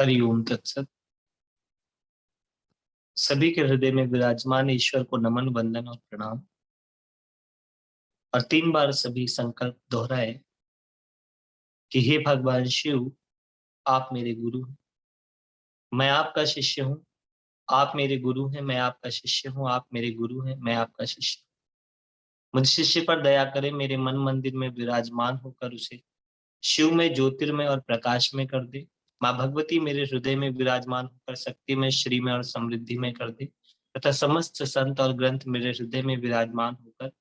हरिओम तत्सत। सभी के हृदय में विराजमान ईश्वर को नमन, वंदन और प्रणाम। और 3 बार सभी संकल्प दोहराए कि हे भगवान शिव, आप मेरे गुरु हैं, मैं आपका शिष्य हूँ। आप मेरे गुरु हैं, मैं आपका शिष्य हूँ। आप मेरे गुरु हैं, मैं आपका शिष्य हूँ। मुझ शिष्य पर दया करें, मेरे मन मंदिर में विराजमान होकर उसे शिव में, ज्योतिर्मय और प्रकाश में कर दे। माँ भगवती मेरे हृदय में विराजमान होकर शक्ति में, श्री में और समृद्धि में कर दे, तथा समस्त संत और ग्रंथ मेरे हृदय में विराजमान होकर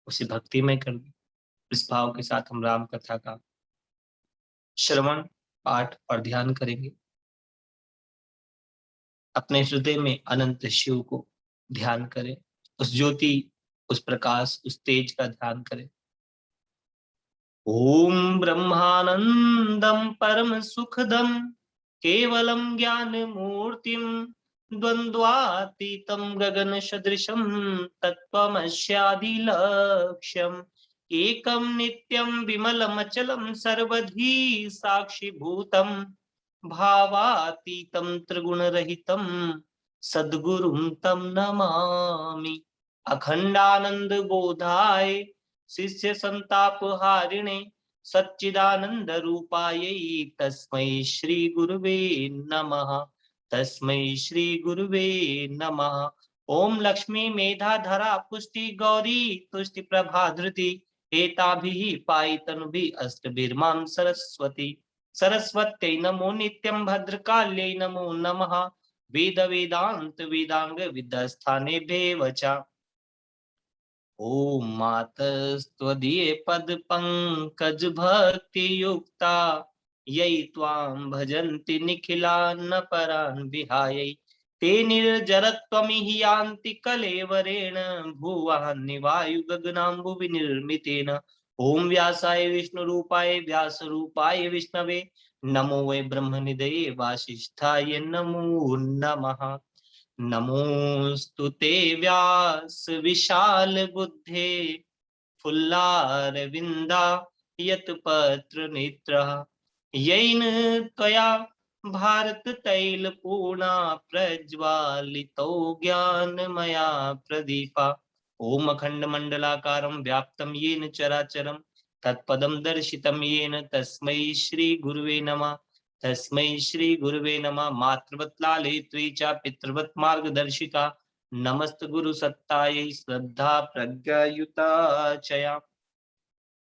उसे भक्ति में कर दे। इस भाव के साथ हम राम कथा का श्रवण, पाठ और ध्यान करेंगे। अपने हृदय में अनंत शिव को ध्यान करें, उस ज्योति, उस प्रकाश, उस तेज का ध्यान करें। ओम ब्रह्मानंदम परम सुखदम केवलम ज्ञान मूर्तिम द्वंद्वातीतम गगन सदृशम तत्त्वमस्यादि लक्ष्यम एकम नित्यम विमलम अचलम सर्वधी साक्षिभूतम भावातीतम त्रिगुण रहितम सद्गुरुं तम नमामि। अखंडानंद बोधाय शिष्य संताप हारिणे सच्चिदानंद रूपायै तस्मै श्री गुरुवे नमः। तस्मै श्री गुरुवे नमः। ओम लक्ष्मी मेधा धरा पुष्टि गौरी तुष्टि प्रभा धृति एताभिः पायितनुभिः अष्टभिर्मां सरस्वती। सरस्वत्यै नमो नित्यं भद्रकाल्यै नमो नमः। वेद वेदांत वेदांग विद्यास्थानेभ्यः च। ओम मातस्त्वदीये पद पंकज भक्ति युक्ता यही त्वां भजन्ति निखिला न परान् विहाय ते निर्जरत्वमिहि यान्ति कलेवरेण भुवः निवायु गगनाम्बु विनिर्मितेन। ओम व्यासाय विष्णु रूपाय व्यास रूपाय विष्णवे नमो वै ब्रह्मनिधये वासिष्ठाय नमो नमः। नमोस्तु ते व्यास विशाल बुद्धे फुल्लारविंदा यत्पत्र नेत्रः येन त्वया भारत तैल पूर्णा प्रज्वालितो ज्ञानमया प्रदीपा। ओम अखंड मंडलाकारं व्याप्तं येन चराचरं तत्पदं दर्शितं येन तस्मै श्री गुरुवे नमः। तस्मै श्री गुरुवे नमः। मातृवत् लालित्री च पितृवत् मार्गदर्शिका नमस्त गुरु सत्तायै श्रद्धा प्रज्ञायुता चया।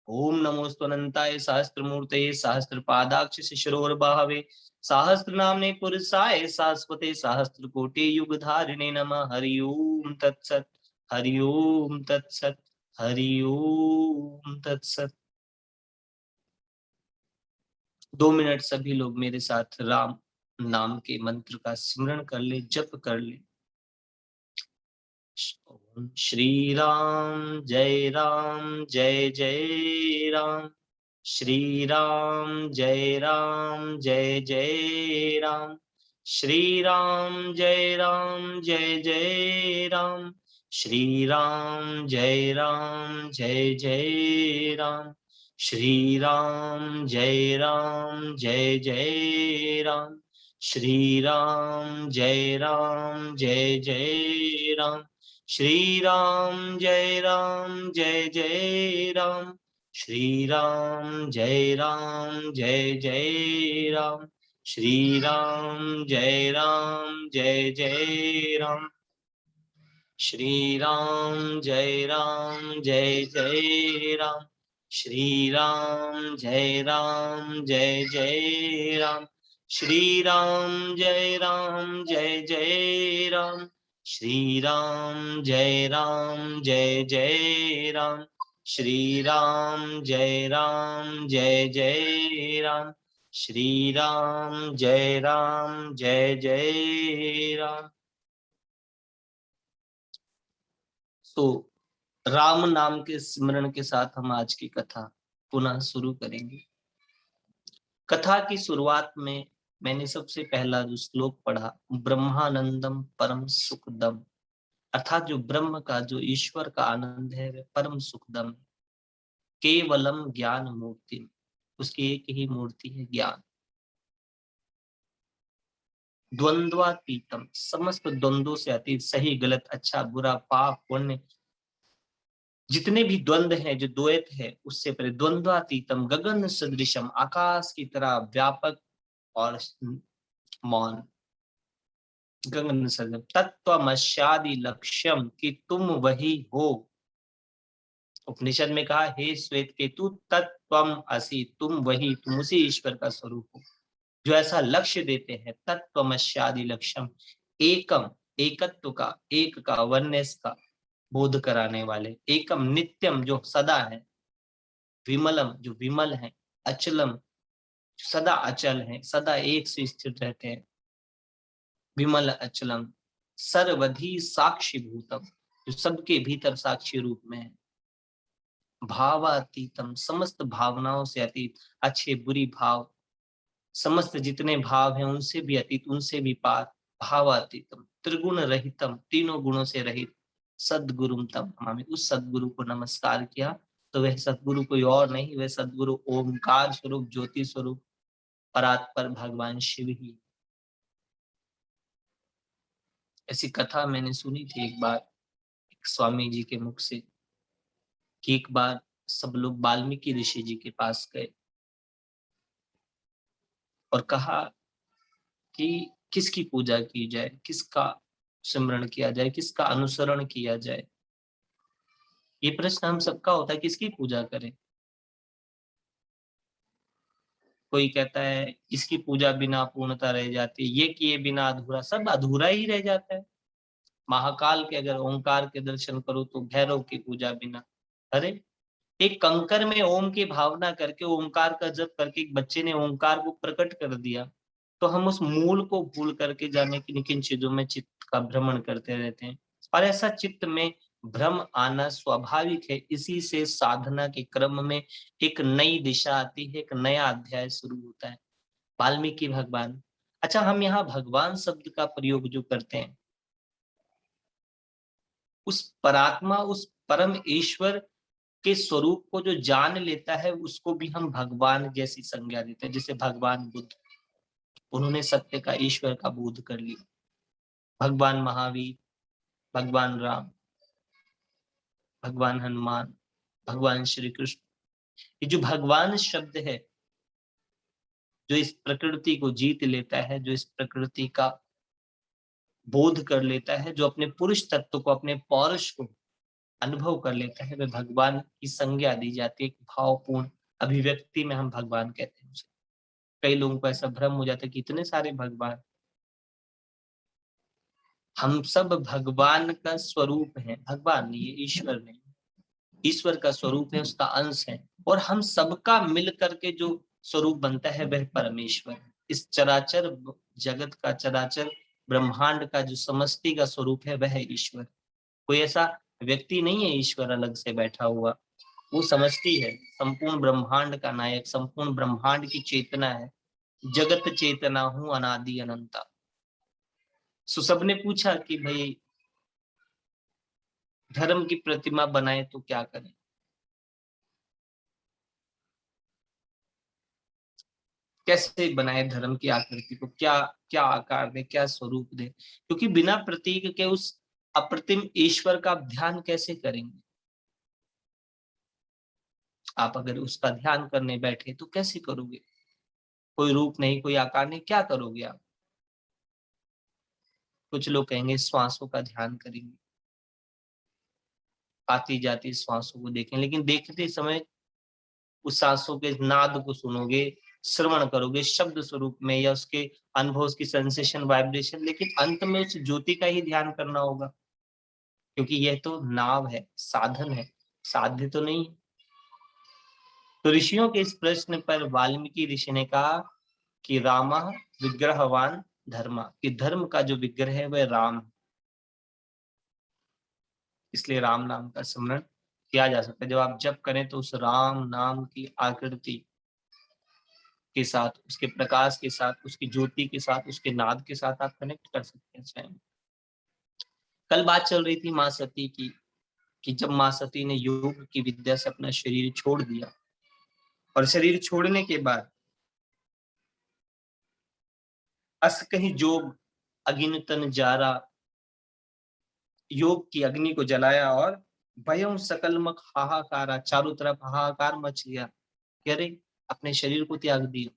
ओम नमोस्तु अनंताय सहस्त्रमूर्तये सहस्त्रपादाक्ष शिशिरोर्बाहवे सहस्त्रनाम्ने पुरुषाय शाश्वते सहस्त्रकोटि युगधारिणे नमः। हरि ओम तत्सत्। हरि ओम तत्सत्। हरि ओम तत्सत्। 2 मिनट सभी लोग मेरे साथ राम नाम के मंत्र का स्मरण कर ले, जप कर ले। ओम श्री राम जय राम जय जय राम। श्री राम जय राम जय जय राम। श्री राम जय राम जय जय राम। श्री राम जय राम जय जय राम। श्री राम जय राम जय जय राम। श्री राम जय राम जय जय राम। श्री राम जय राम जय जय राम। श्री राम जय राम जय जय राम। श्री राम जय राम जय जय राम। श्री राम जय राम जय जय राम। श्री राम जय राम जय जय राम। श्री राम जय राम जय जय राम। श्री राम जय राम जय जय राम। श्री राम जय राम जय जय राम। श्री राम जय राम जय जय राम। तो राम नाम के स्मरण के साथ हम आज की कथा पुनः शुरू करेंगे। कथा की शुरुआत में मैंने सबसे पहला जो श्लोक पढ़ा, ब्रह्मानंदम परम सुखदम, अर्थात जो ब्रह्म का, जो ईश्वर का आनंद है वह परम सुखदम है। केवलम ज्ञान मूर्ति, उसकी एक ही मूर्ति है, ज्ञान। द्वंद्वातीतम, समस्त द्वंद्वों से अतीत, सही गलत, अच्छा बुरा, पाप पुण्य, जितने भी द्वंद्व हैं, जो द्वैत है, उससे परे, द्वंद्वातीतम गगन सदृशम, आकाश की तरह व्यापक और मौन, गगन सदृश, तत्वमस्यादि लक्ष्यम, कि तुम वही हो। उपनिषद में कहा, हे श्वेत केतु, तत्वम असि, तुम वही, तुम उसी ईश्वर का स्वरूप हो, जो ऐसा लक्ष्य देते हैं। तत्वमस्यादि लक्ष्यम, एकम, एकत्व का, एक का, वननेस का बोध कराने वाले, एकम नित्यम, जो सदा है, विमलम, जो विमल है, अचलम, सदा अचल है, सदा एक से स्थिर रहते हैं, विमल अचलम, सर्वधि साक्षी भूतम, जो सबके भीतर साक्षी रूप में है, भावातीतम, समस्त भावनाओं से अतीत, अच्छे बुरी भाव, समस्त जितने भाव हैं उनसे भी अतीत, उनसे भी पार, भावातीतम, त्रिगुण रहितम, तीनों गुणों से रहित, सदगुरुम तम हमें, उस सदगुरु को नमस्कार किया। तो वह सदगुरु कोई और नहीं, वह सदगुरु ओमकार स्वरूप, ज्योति स्वरूप, परात्पर भगवान शिव ही। ऐसी कथा मैंने सुनी थी एक बार एक स्वामी जी के मुख से, कि एक बार सब लोग वाल्मीकि ऋषि जी के पास गए और कहा कि किसकी पूजा की जाए, किसका सिमरण किया जाए, किसका अनुसरण किया जाए। ये प्रश्न हम सबका होता है, किसकी पूजा करें। कोई कहता है इसकी पूजा बिना पूर्णता रह जाती है, ये किए बिना अधूरा, सब अधूरा ही रह जाता है। महाकाल के अगर ओंकार के दर्शन करो तो भैरव की पूजा बिना, अरे एक कंकर में ओम की भावना करके, ओंकार का जप करके एक बच्चे ने ओंकार को प्रकट कर दिया, तो हम उस मूल को भूल करके जाने की किन चीजों में चित्त का भ्रमण करते रहते हैं। और ऐसा चित्त में भ्रम आना स्वाभाविक है। इसी से साधना के क्रम में एक नई दिशा आती है, एक नया अध्याय शुरू होता है। वाल्मीकि भगवान, अच्छा हम यहाँ भगवान शब्द का प्रयोग जो करते हैं, उस परात्मा, उस परम ईश्वर के स्वरूप को जो जान लेता है, उसको भी हम भगवान जैसी संज्ञा देते हैं। जैसे भगवान बुद्ध, उन्होंने सत्य का, ईश्वर का बोध कर लिया। भगवान महावीर, भगवान राम, भगवान हनुमान, भगवान श्री कृष्ण, ये जो भगवान शब्द है, जो इस प्रकृति को जीत लेता है, जो इस प्रकृति का बोध कर लेता है, जो अपने पुरुष तत्व को, अपने पौरुष को अनुभव कर लेता है, वह भगवान की संज्ञा दी जाती है। भावपूर्ण अभिव्यक्ति में हम भगवान कहते हैं उसे। कई लोगों को ऐसा भ्रम हो जाता है कि इतने सारे भगवान, हम सब भगवान का स्वरूप है। भगवान नहीं, ये ईश्वर नहीं, ईश्वर का स्वरूप है, उसका अंश है। और हम सबका मिल करके जो स्वरूप बनता है वह परमेश्वर। इस चराचर जगत का, चराचर ब्रह्मांड का जो समष्टि का स्वरूप है वह ईश्वर। कोई ऐसा व्यक्ति नहीं है ईश्वर अलग से बैठा हुआ, वो समष्टि है, संपूर्ण ब्रह्मांड का नायक, संपूर्ण ब्रह्मांड की चेतना है। जगत चेतना हूं अनादि अनंता। सो सबने पूछा कि भाई धर्म की प्रतिमा बनाए तो क्या करें। कैसे बनाए धर्म की आकृति को, क्या क्या आकार दे, क्या स्वरूप दे, क्योंकि बिना प्रतीक के उस अप्रतिम ईश्वर का ध्यान कैसे करेंगे। आप अगर उसका ध्यान करने बैठे तो कैसे करोगे, कोई रूप नहीं, कोई आकार नहीं, क्या करोगे आप। कुछ लोग कहेंगे श्वासों का ध्यान करेंगे, आती जाती श्वासों को देखें, लेकिन देखते समय उस सांसों के नाद को सुनोगे, श्रवण करोगे शब्द स्वरूप में, या उसके अनुभव, उसकी सेंसेशन, वाइब्रेशन, लेकिन अंत में उस ज्योति का ही ध्यान करना होगा, क्योंकि यह तो नाव है, साधन है, साध्य तो नहीं। तो ऋषियों के इस प्रश्न पर वाल्मीकि ऋषि ने कहा कि रामः विग्रहवान धर्म, कि धर्म का जो विग्रह है वह राम, इसलिए राम नाम का स्मरण किया जा सकता है। जब आप जप करें तो उस राम नाम की आकृति के साथ, उसके प्रकाश के साथ, उसकी ज्योति के साथ, उसके नाद के साथ आप कनेक्ट कर सकते हैं स्वयं। कल बात चल रही थी माँ सती की, कि जब माँ सती ने योग की विद्या से अपना शरीर छोड़ दिया, और शरीर छोड़ने के बाद अस कहीं जोग अगिनतन जारा, योग की अग्नि को जलाया और भयं सकलमक हाहाकारा, चारों तरफ हाहाकार मच गया कि अरे अपने शरीर को त्याग दिया।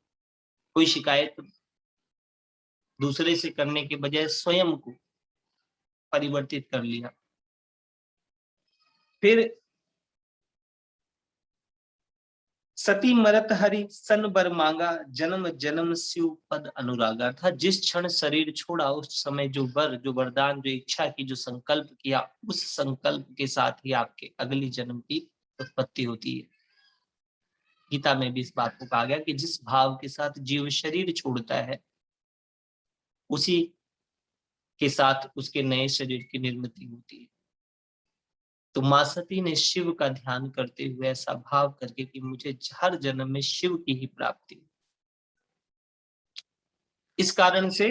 कोई शिकायत दूसरे से करने के बजाय स्वयं को परिवर्तित कर लिया। फिर सती मरत हरि सन बर मांगा, जन्म जन्म शिव पद अनुरागा। था जिस क्षण शरीर छोड़ा उस समय जो वरदान, जो इच्छा की, जो संकल्प किया, उस संकल्प के साथ ही आपके अगली जन्म की उत्पत्ति होती है। गीता में भी इस बात को कहा गया कि जिस भाव के साथ जीव शरीर छोड़ता है उसी के साथ उसके नए शरीर की निर्मिति होती है। तो मां सती ने शिव का ध्यान करते हुए ऐसा भाव करके कि मुझे हर जन्म में शिव की ही प्राप्ति, इस कारण से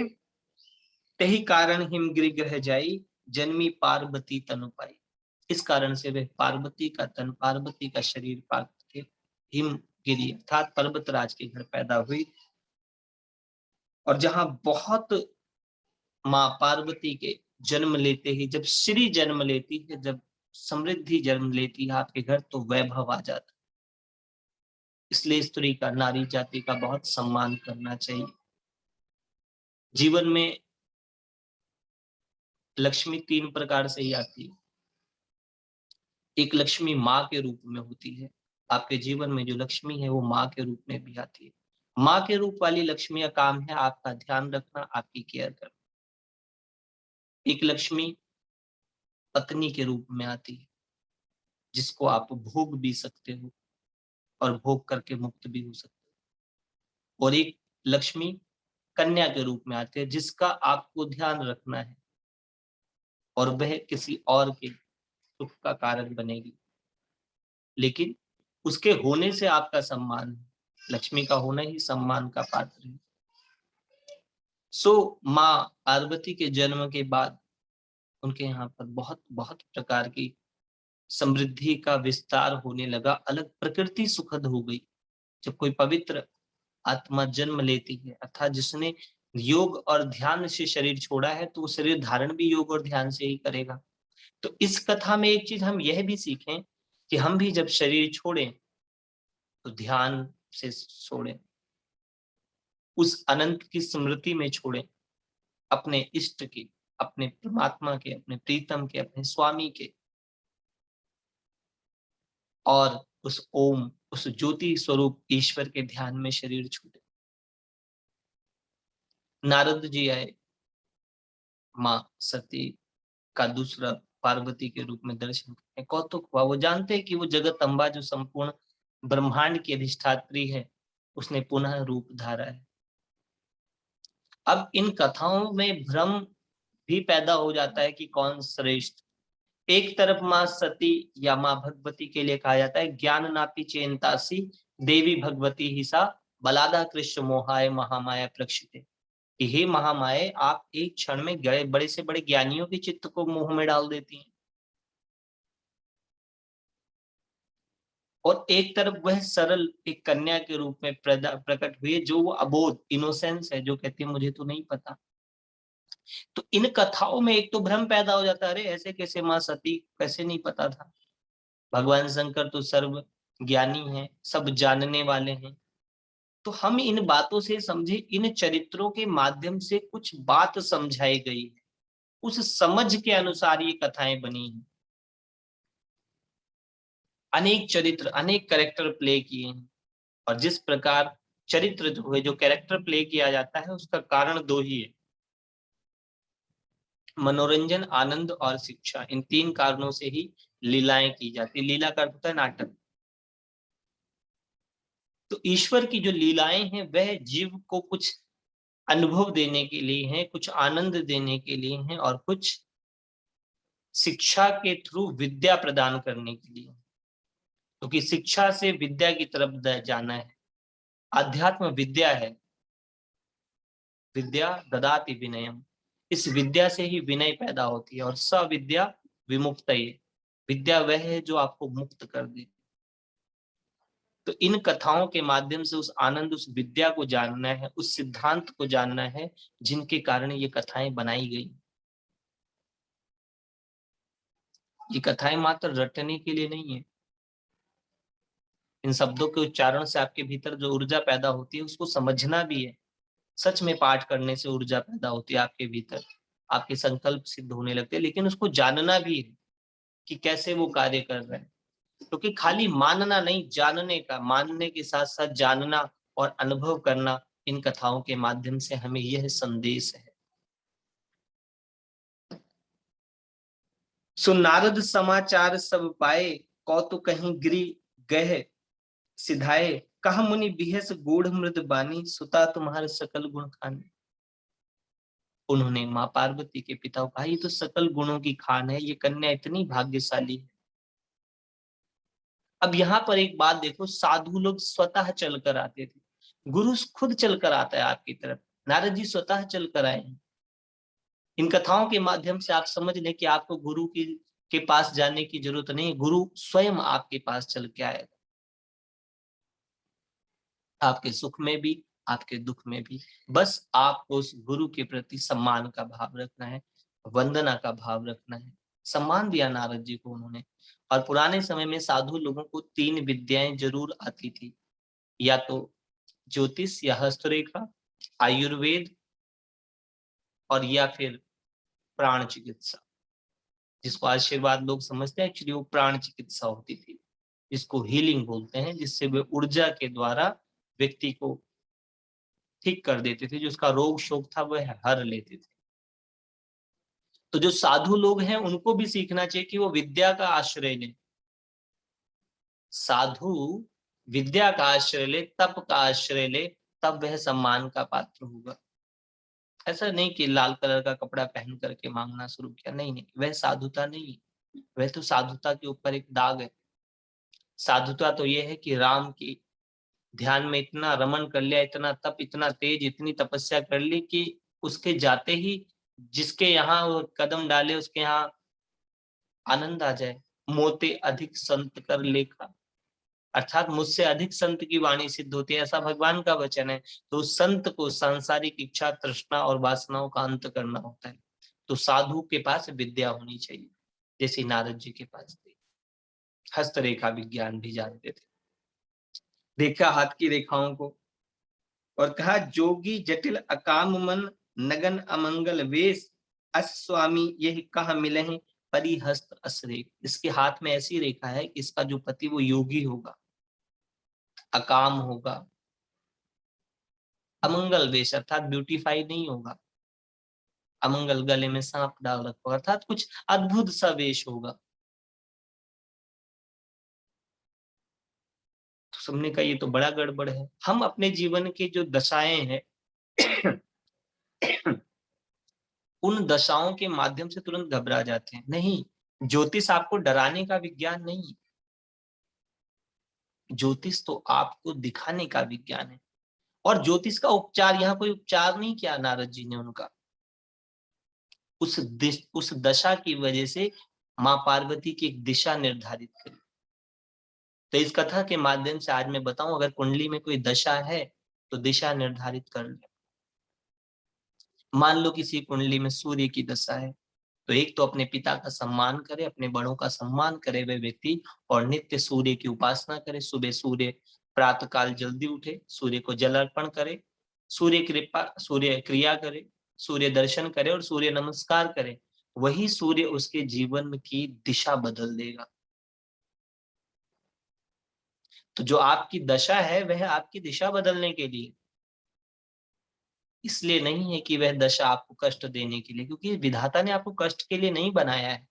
तही कारण हिम गिरिग्रह जाई, जन्मी पार्वती तनु पाई। इस कारण से वह पार्वती का तन, पार्वती का शरीर प्राप्त के हिम गिरी अर्थात पर्वतराज के घर पैदा हुई। और जहां बहुत मां पार्वती के जन्म लेते ही, जब श्री जन्म लेती है, जब समृद्धि जन्म लेती है आपके घर, तो वैभव आ जाता। इसलिए स्त्री का, नारी जाति का बहुत सम्मान करना चाहिए। जीवन में लक्ष्मी 3 प्रकार से ही आती है। एक लक्ष्मी माँ के रूप में होती है। आपके जीवन में जो लक्ष्मी है वो माँ के रूप में भी आती है। माँ के रूप वाली लक्ष्मी का काम है आपका ध्यान रखना, आपकी केयर करना। एक लक्ष्मी पत्नी के रूप में आती है, जिसको आप भोग भी सकते हो और भोग करके मुक्त भी हो सकते हो। और एक लक्ष्मी कन्या के रूप में आती है, जिसका आपको ध्यान रखना है और वह किसी और के सुख का कारण बनेगी, लेकिन उसके होने से आपका सम्मान है। लक्ष्मी का होना ही सम्मान का पात्र है। माँ पार्वती के जन्म के बाद उनके यहाँ पर बहुत बहुत प्रकार की समृद्धि का विस्तार होने लगा। अलग प्रकृति सुखद हो गई। जब कोई पवित्र आत्मा जन्म लेती है, अर्थात जिसने योग और ध्यान से शरीर छोड़ा है, तो वो शरीर धारण भी योग और ध्यान से ही करेगा। तो इस कथा में एक चीज हम यह भी सीखें कि हम भी जब शरीर छोड़ें तो ध्यान से छोड़ें, उस अनंत की स्मृति में छोड़ें, अपने इष्ट के, अपने परमात्मा के, अपने प्रीतम के, अपने स्वामी के, और उस ओम, उस ज्योति स्वरूप ईश्वर के ध्यान में शरीर छूटे। नारद जी आए, मां सती का दूसरा पार्वती के रूप में दर्शन करते, कौतुक हुआ। वो जानते हैं कि वो जगत अम्बा जो संपूर्ण ब्रह्मांड की अधिष्ठात्री है, उसने पुनः रूप धारा है। अब इन कथाओं में भ्रम भी पैदा हो जाता है कि कौन श्रेष्ठ। एक तरफ मां सती या मां भगवती के लिए कहा जाता है ज्ञान नापी चेनतासी, देवी भगवती ही सा, बलादा कृष्ण मोहाय महामाया प्रक्षिते। कि हे महामाये, आप एक क्षण में गए बड़े से बड़े ज्ञानियों के चित्त को मोह में डाल देती हैं। और एक तरफ वह सरल एक कन्या के रूप में प्रकट हुई, जो वो अबोध इनोसेंस है, जो कहती है मुझे तो नहीं पता। तो इन कथाओं में एक तो भ्रम पैदा हो जाता है, अरे ऐसे कैसे, मां सती कैसे नहीं पता था। भगवान शंकर तो सर्व ज्ञानी हैं, सब जानने वाले हैं। तो हम इन बातों से समझे, इन चरित्रों के माध्यम से कुछ बात समझाई गई है, उस समझ के अनुसार ये कथाएं बनी हैं। अनेक चरित्र, अनेक कैरेक्टर प्ले किए हैं। और जिस प्रकार चरित्र जो है, जो कैरेक्टर प्ले किया जाता है, उसका कारण दो ही है, मनोरंजन, आनंद और शिक्षा। इन 3 कारणों से ही लीलाएं की जाती। लीला का अर्थ होता है नाटक। तो ईश्वर की जो लीलाएं हैं वह जीव को कुछ अनुभव देने के लिए हैं, कुछ आनंद देने के लिए हैं, और कुछ शिक्षा के थ्रू विद्या प्रदान करने के लिए। क्योंकि शिक्षा से विद्या की तरफ जाना है। अध्यात्म विद्या है, विद्या ददाति विनयम। इस विद्या से ही विनय पैदा होती है। और सविद्या विमुक्त, विद्या वह है जो आपको मुक्त कर दे। तो इन कथाओं के माध्यम से उस आनंद, उस विद्या को जानना है, उस सिद्धांत को जानना है जिनके कारण ये कथाएं बनाई गई। ये कथाएं मात्र रटने के लिए नहीं है। इन शब्दों के उच्चारण से आपके भीतर जो ऊर्जा पैदा होती है उसको समझना भी है। सच में पाठ करने से ऊर्जा पैदा होती है आपके भीतर, आपके संकल्प सिद्ध होने लगते हैं, लेकिन उसको जानना भी है कि कैसे वो कार्य कर रहे हैं। क्योंकि खाली मानना नहीं, जानने का, मानने के साथ साथ जानना और अनुभव करना, इन कथाओं के माध्यम से हमें यह संदेश है। सो नारद समाचार सब पाए, कौतुक कहीं गिरी गए सिधाए, कहा मुनि बिहस गूढ़ मृद बानी, सुता तुम्हारे सकल गुण खाने। उन्होंने माँ पार्वती के पिता को कहा, ये तो सकल गुणों की खान है, ये कन्या इतनी भाग्यशाली है। अब यहाँ पर एक बात देखो, साधु लोग स्वतः चलकर आते थे, गुरु खुद चलकर आता है आपकी तरफ। नारद जी स्वतः चलकर आए हैं। इन कथाओं के माध्यम से आप समझ लें कि आपको गुरु की के पास जाने की जरूरत नहीं, गुरु स्वयं आपके पास चल के आएगा, आपके सुख में भी, आपके दुख में भी। बस आपको उस गुरु के प्रति सम्मान का भाव रखना है, वंदना का भाव रखना है। सम्मान दिया नारद जी को उन्होंने। और पुराने समय में साधु लोगों को 3 विद्याएं जरूर आती थी, या तो ज्योतिष या हस्तरेखा, आयुर्वेद, और या फिर प्राण चिकित्सा, जिसको आशीर्वाद लोग समझते हैं, एक्चुअली वो प्राण चिकित्सा होती थी, जिसको हीलिंग बोलते हैं, जिससे वे ऊर्जा के द्वारा व्यक्ति को ठीक कर देते थे, जो उसका रोग शोक था वह हर लेते थे। तो जो साधु लोग हैं उनको भी सीखना चाहिए कि वो विद्या का आश्रय ले। साधु विद्या का आश्रय ले, तप का आश्रय ले, तब वह सम्मान का पात्र होगा। ऐसा नहीं कि लाल कलर का कपड़ा पहन करके मांगना शुरू किया, नहीं नहीं, वह साधुता नहीं, वह तो साधुता के ऊपर एक दाग है। साधुता तो यह है कि राम की ध्यान में इतना रमन कर लिया, इतना तप, इतना तेज, इतनी तपस्या कर ली कि उसके जाते ही जिसके यहाँ वो कदम डाले उसके यहाँ आनंद आ जाए। मोते अधिक संत कर लेखा, अर्थात मुझसे अधिक संत की वाणी सिद्ध होती है, ऐसा भगवान का वचन है। तो संत को सांसारिक इच्छा, तृष्णा और वासनाओं का अंत करना होता है। तो साधु के पास विद्या होनी चाहिए, जैसे नारद जी के पास थी। हस्तरेखा विज्ञान भी जानते थे, देखा हाथ की रेखाओं को, और कहा जोगी जटिल अकाम मन, नगन अमंगल वेश, अस स्वामी यही कहा मिले हैं, परिहस्त असरेख। इसके हाथ में ऐसी रेखा है कि इसका जो पति वो योगी होगा, अकाम होगा, अमंगल वेश अर्थात ब्यूटीफाई नहीं होगा, अमंगल गले में सांप डाल रखा होगा, अर्थात कुछ अद्भुत सा वेश होगा। तो सबने कहा ये तो बड़ा गड़बड़ है। हम अपने जीवन की जो दशाएं हैं उन दशाओं के माध्यम से तुरंत घबरा जाते हैं। नहीं, ज्योतिष आपको डराने का विज्ञान नहीं है, ज्योतिष तो आपको दिखाने का विज्ञान है। और ज्योतिष का उपचार, यहाँ कोई उपचार नहीं किया नारद जी ने उनका, उस दशा की वजह से माँ पार्वती की एक दिशा निर्धारित करी। तो इस कथा के माध्यम से आज मैं बताऊं, अगर कुंडली में कोई दशा है तो दिशा निर्धारित कर ले। मान लो किसी कुंडली में सूर्य की दशा है, तो एक तो अपने पिता का सम्मान करे, अपने बड़ों का सम्मान करे वह व्यक्ति, और नित्य सूर्य की उपासना करे। सुबह सूर्य प्रातः काल जल्दी उठे, सूर्य को जल अर्पण करे, सूर्य कृपा, सूर्य क्रिया करे, सूर्य दर्शन करे और सूर्य नमस्कार करे। वही सूर्य उसके जीवन की दिशा बदल देगा। तो जो आपकी दशा है वह आपकी दिशा बदलने के लिए, इसलिए नहीं है कि वह दशा आपको कष्ट देने के लिए, क्योंकि विधाता ने आपको कष्ट के लिए नहीं बनाया है।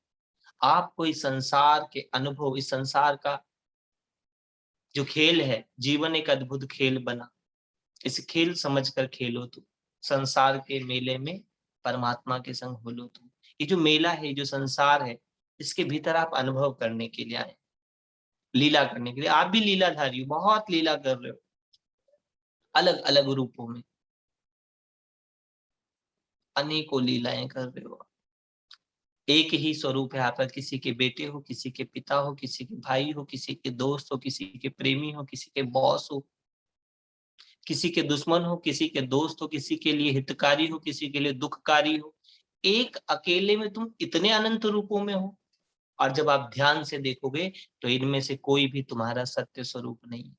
आपको इस संसार के अनुभव, इस संसार का जो खेल है, जीवन एक अद्भुत खेल बना, इस खेल समझकर खेलो तुम। संसार के मेले में परमात्मा के संग होलो तुम। ये जो मेला है, जो संसार है, इसके भीतर आप अनुभव करने के लिए आए, लीला करने के लिए। आप भी लीलाधारी हो, बहुत लीला कर रहे हो, अलग अलग रूपों में अनेकों लीलाएं कर रहे हो। एक ही स्वरूप है आपका, किसी के बेटे हो, किसी के पिता हो, किसी के भाई हो, किसी के दोस्त हो, किसी के प्रेमी हो, किसी के बॉस हो, किसी के दुश्मन हो, किसी के दोस्त हो, किसी के लिए हितकारी हो, किसी के लिए दुखकारी हो। एक अकेले में तुम इतने अनंत रूपों में हो, और जब आप ध्यान से देखोगे तो इनमें से कोई भी तुम्हारा सत्य स्वरूप नहीं है।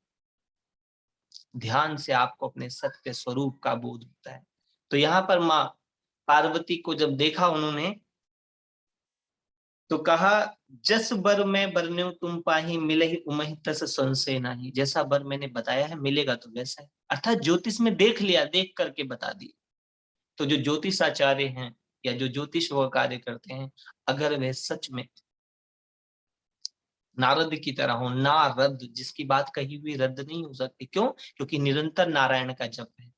ध्यान से आपको अपने सत्य स्वरूप का बोध होता है। तो यहाँ पर माँ पार्वती को जब देखा उन्होंने, तो कहा, जस बर मैं बरन्यो तुम पाही मिलहि उमहि तस संशय नाही। जैसा बर मैंने बताया है मिलेगा तो वैसा है, अर्थात ज्योतिष में देख लिया, देख करके बता दिया। तो जो ज्योतिष आचार्य हैं या जो ज्योतिष वो कार्य करते हैं, अगर वे सच में नारद की तरह हो, नारद, जिसकी बात कही हुई रद्द नहीं हो सकती। क्यों? क्योंकि निरंतर नारायण का जप है।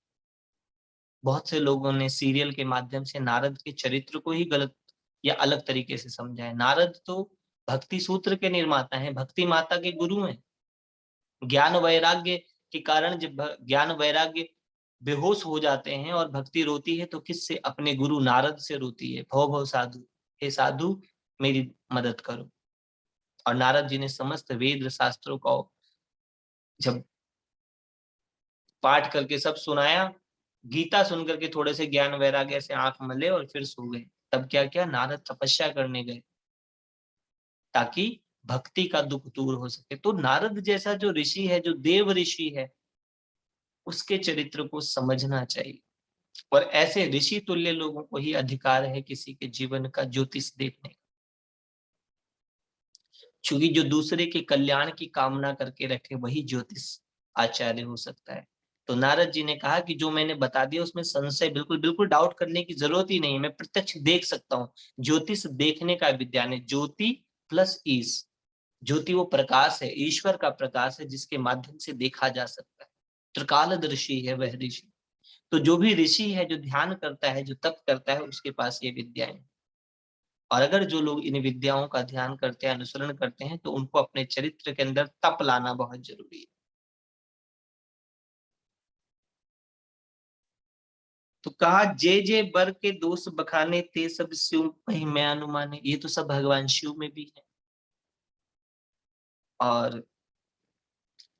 बहुत से लोगों ने सीरियल के माध्यम से नारद के चरित्र को ही गलत या अलग तरीके से समझा है। नारद तो भक्ति सूत्र के निर्माता हैं, भक्ति माता के गुरु हैं। ज्ञान वैराग्य के कारण जब ज्ञान वैराग्य बेहोश हो जाते हैं और भक्ति रोती है, तो किससे? अपने गुरु नारद से रोती है। भव भव साधु, हे साधु मेरी मदद करो। और नारद जी ने समस्त वेद शास्त्रों को जब पाठ करके सब सुनाया, गीता सुन करके थोड़े से ज्ञान वैराग्य से आंख मले और फिर सो गए। तब क्या किया? नारद तपस्या करने गए ताकि भक्ति का दुख दूर हो सके। तो नारद जैसा जो ऋषि है, जो देव ऋषि है, उसके चरित्र को समझना चाहिए। और ऐसे ऋषि तुल्य लोगों को ही अधिकार है किसी के जीवन का ज्योतिष देखने का, क्योंकि जो दूसरे के कल्याण की कामना करके रखे वही ज्योतिष आचार्य हो सकता है। तो नारद जी ने कहा कि जो मैंने बता दिया उसमें संशय बिल्कुल बिल्कुल डाउट करने की जरूरत ही नहीं, मैं प्रत्यक्ष देख सकता हूँ। ज्योतिष देखने का विज्ञान है, ज्योति प्लस ईश। ज्योति वो प्रकाश है, ईश्वर का प्रकाश है, जिसके माध्यम से देखा जा सकता है। त्रिकालदर्शी है वह ऋषि। तो जो भी ऋषि है, जो ध्यान करता है, जो तप करता है, उसके पास ये विद्याएं हैं। और अगर जो लोग इन विद्याओं का ध्यान करते हैं, अनुसरण करते हैं, तो उनको अपने चरित्र के अंदर तप लाना बहुत जरूरी है। तो कहा, जे जे बर के दोष बखाने ते सब शिव मैं अनुमाने। ये तो सब भगवान शिव में भी है। और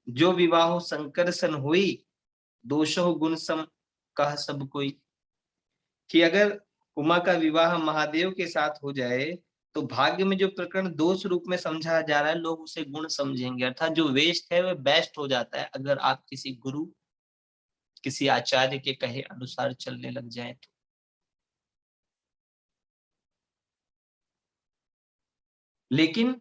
जो विवाह शंकर सन हुई, दोषो गुण सम कह सब कोई। कि अगर उमा का विवाह महादेव के साथ हो जाए, तो भाग्य में जो प्रकरण दोष रूप में समझा जा रहा है, लोग उसे गुण समझेंगे। अर्थात जो वेस्ट है वह बेस्ट हो जाता है, अगर आप किसी गुरु, किसी आचार्य के कहे अनुसार चलने लग जाए तो। लेकिन